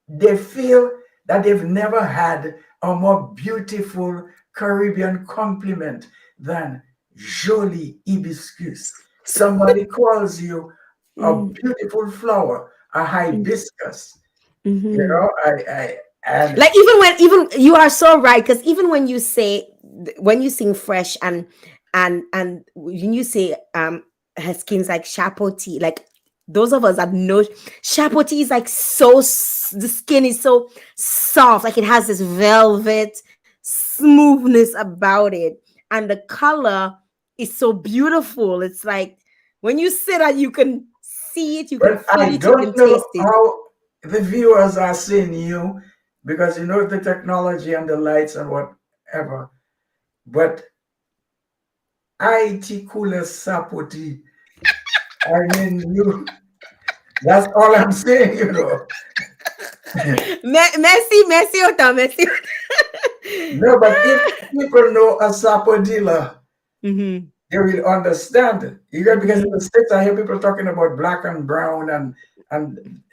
they feel that they've never had a more beautiful Caribbean compliment than Jolie hibiscus. Somebody calls you a beautiful flower, a hibiscus. You know, I and Like even you are so right, because even when you say, when you sing Fresh and when you say her skin's like chapoti, like those of us that know chapoti is like the skin is so soft, like it has this velvet smoothness about it, and the color is so beautiful. It's like when you say that, you can see it, you can but feel I it, you can don't know taste it. how the viewers are seeing you because you know the technology and the lights and whatever. But IT cooler sapoti. I mean you that's all I'm saying, you know. Merci autant, merci. No, but if people know a sapodilla, Mm-hmm. they will understand. You got because in the States I hear people talking about black and brown and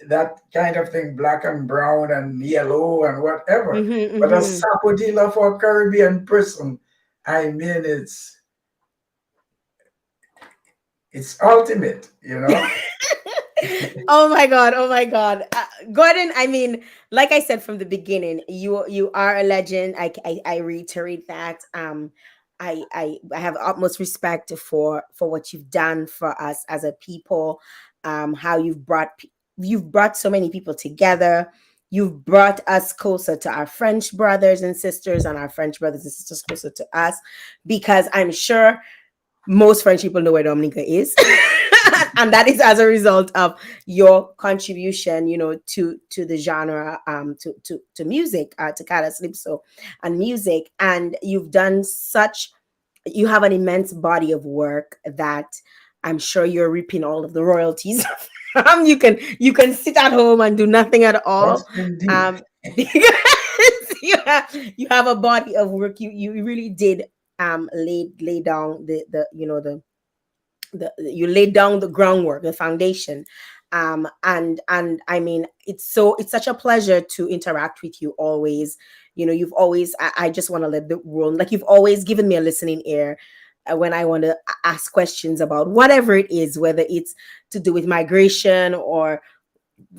that kind of thing, black and brown and yellow and whatever. Mm-hmm, But a mm-hmm. sapodilla for a Caribbean person, I mean it's ultimate, you know. Oh my god, oh my god, Gordon, I mean, like I said from the beginning, you are a legend. I reiterate that. I have utmost respect for what you've done for us as a people. How you've brought so many people together. You've brought us closer to our French brothers and sisters, and our French brothers and sisters closer to us, because I'm sure most French people know where Dominica is. And that is as a result of your contribution, to the genre, to music, to calypso and music. And you have an immense body of work that I'm sure you're reaping all of the royalties from. You can sit at home and do nothing at Yes, all, indeed. because you have a body of work. You really did lay down you laid down the groundwork, the foundation. And I mean, it's such a pleasure to interact with you always. You've always, I just want to let the world, like, you've always given me a listening ear when I want to ask questions about whatever it is, whether it's to do with migration or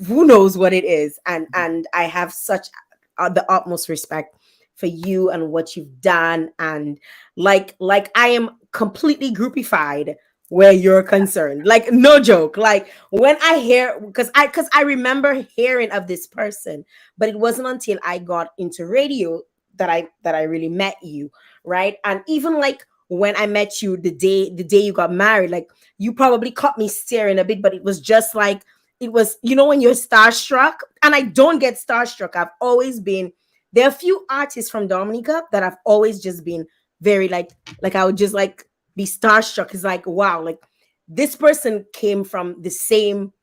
who knows what it is. And I have such the utmost respect for you and what you've done. And like I am completely groupified where you're concerned. Like no joke. Like when I hear because I remember hearing of this person, but it wasn't until I got into radio that I really met you, right? And even like when I met you the day you got married, like you probably caught me staring a bit, but it was just like it was, when you're starstruck, and I don't get starstruck. I've always been there are a few artists from Dominica that I've always just been very like I would just like be starstruck. It's like, wow, like this person came from the same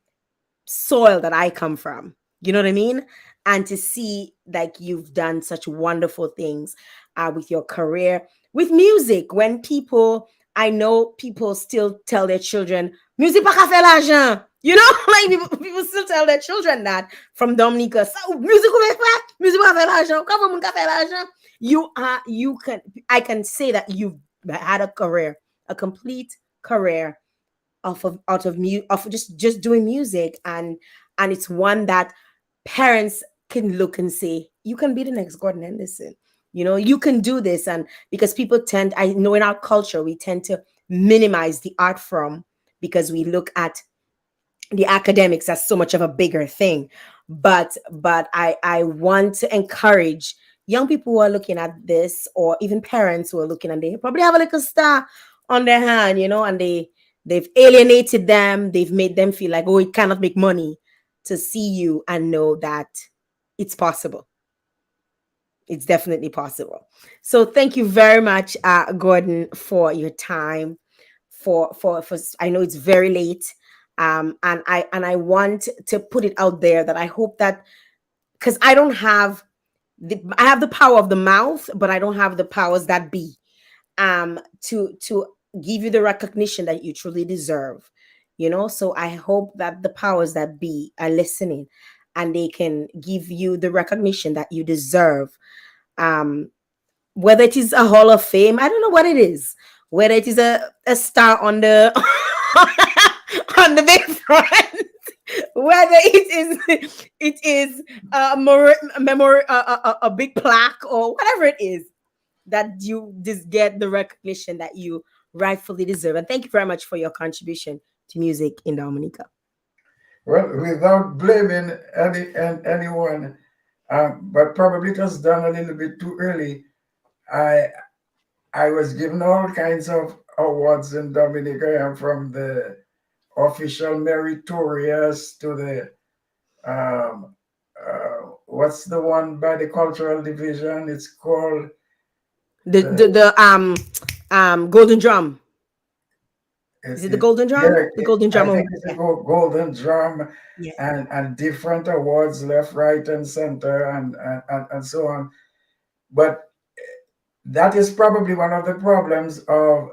soil that I come from. You know what I mean? And to see like you've done such wonderful things with your career, with music, when I know people still tell their children, music pa ka fe l'argent. Like people still tell their children that from Dominica. So music pa fe l'argent. Comment moun ka fe l'argent? I can say that you've had a career, a complete career of just doing music, and it's one that parents can look and say, you can be the next Gordon Henderson. You can do this. And because I know in our culture, we tend to minimize the art form because we look at the academics as so much of a bigger thing. But I want to encourage young people who are looking at this, or even parents who are looking, and they probably have a little star on their hand, and they've alienated them. They've made them feel like, oh, it cannot make money, to see you and know that it's possible. It's definitely possible. So thank you very much, Gordon, for your time. For I know it's very late, and I want to put it out there that I hope that, because I have the power of the mouth, but I don't have the powers that be, to give you the recognition that you truly deserve. So I hope that the powers that be are listening, and they can give you the recognition that you deserve. Whether it is a Hall of Fame, I don't know what it is. Whether it is a star on the on the big front, whether it is a big plaque, or whatever it is, that you just get the recognition that you rightfully deserve. And thank you very much for your contribution to music in Dominica. Well, without blaming anyone, but probably it was done a little bit too early. I was given all kinds of awards in Dominica. I'm from the official meritorious to the what's the one by the cultural division? It's called the Golden Drum. Is it the Golden Drum? Yeah, the Golden Drum. I think it's a Golden Drum, Yeah. and different awards left, right, and center, and so on. But that is probably one of the problems of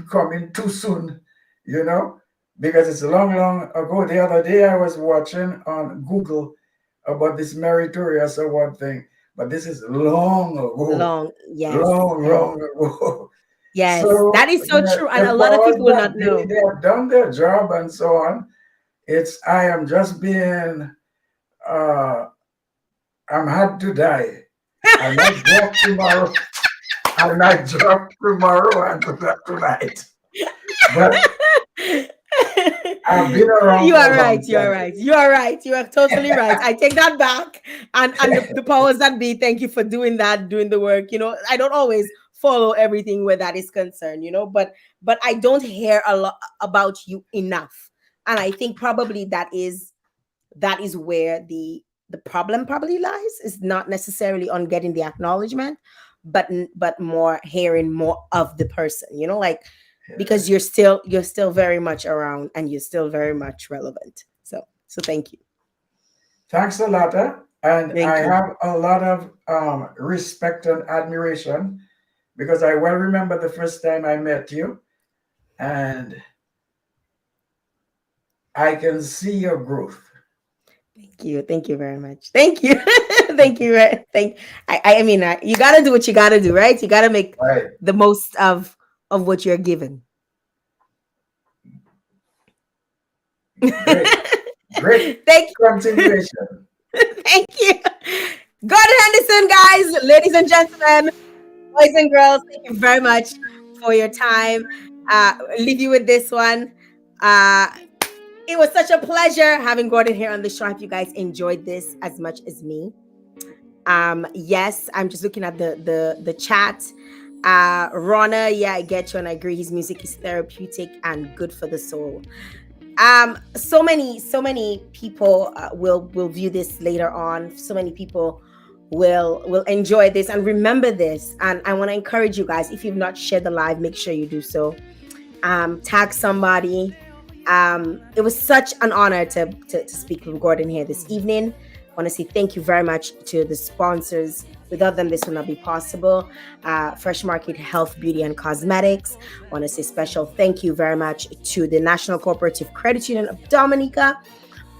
coming too soon, because it's long, long ago. The other day I was watching on Google about this meritorious award thing, but this is long ago. Yes. Long ago. Yes, So that is so true, and a lot of people will not know. They have done their job and so on. I am just being, I'm had to die. I might drop tomorrow. I might drop tomorrow and do that tonight. But I've been around. You are right. You are right. You are right. You are totally right. I take that back. And the powers that be, thank you for doing that, doing the work. I don't always follow everything where that is concerned, but I don't hear a lot about you enough. And I think probably that is where the problem probably lies. Is not necessarily on getting the acknowledgement, but more hearing more of the person, because you're still very much around, and you're still very much relevant. So thank you. Thanks a lot. And Thank I you. have a lot of respect and admiration, because I well remember the first time I met you, and I can see your growth. Thank you very much. Thank you. Thank you. I mean, you got to do what you got to do, right? You got to make the most of what you're given. Great. Thank you. Continuation. Thank you. Gordon Henderson, guys, ladies and gentlemen, boys and girls, thank you very much for your time. Leave you with this one. It was such a pleasure having Gordon here on the show. I hope you guys enjoyed this as much as me. Yes, I'm just looking at the chat. Rona, yeah, I get you and I agree. His music is therapeutic and good for the soul. So many people will view this later on. So many people will enjoy this and remember this. And I want to encourage you guys, if you've not shared the live, make sure you do so. Tag somebody. It was such an honor to speak with Gordon here this evening. I want to say thank you very much to the sponsors. Without them, this would not be possible. Fresh Market Health, Beauty and Cosmetics. I want to say special thank you very much to the National Cooperative Credit Union of Dominica.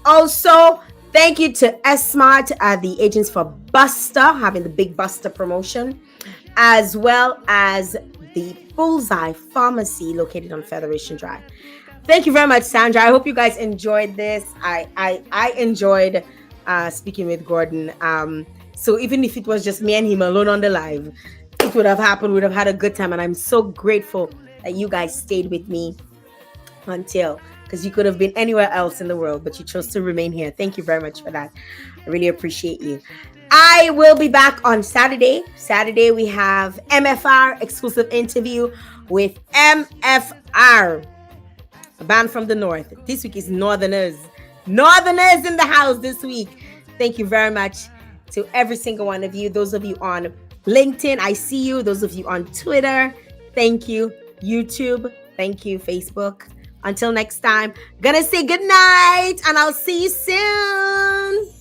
Also, thank you to S-Mart, the agents for Buster, having the big Buster promotion, as well as the Bullseye Pharmacy located on Federation Drive. Thank you very much, Sandra. I hope you guys enjoyed this. I enjoyed speaking with Gordon. So even if it was just me and him alone on the live, it would have happened. We'd have had a good time. And I'm so grateful that you guys stayed with me until, because you could have been anywhere else in the world, but you chose to remain here. Thank you very much for that. I really appreciate you. I will be back on Saturday. Saturday, we have MFR exclusive interview with MFR, a band from the North. This week is Northerners. Northerners in the house this week. Thank you very much to every single one of you. Those of you on LinkedIn, I see you. Those of you on Twitter, thank you. YouTube, thank you. Facebook. Until next time, gonna say good night and I'll see you soon.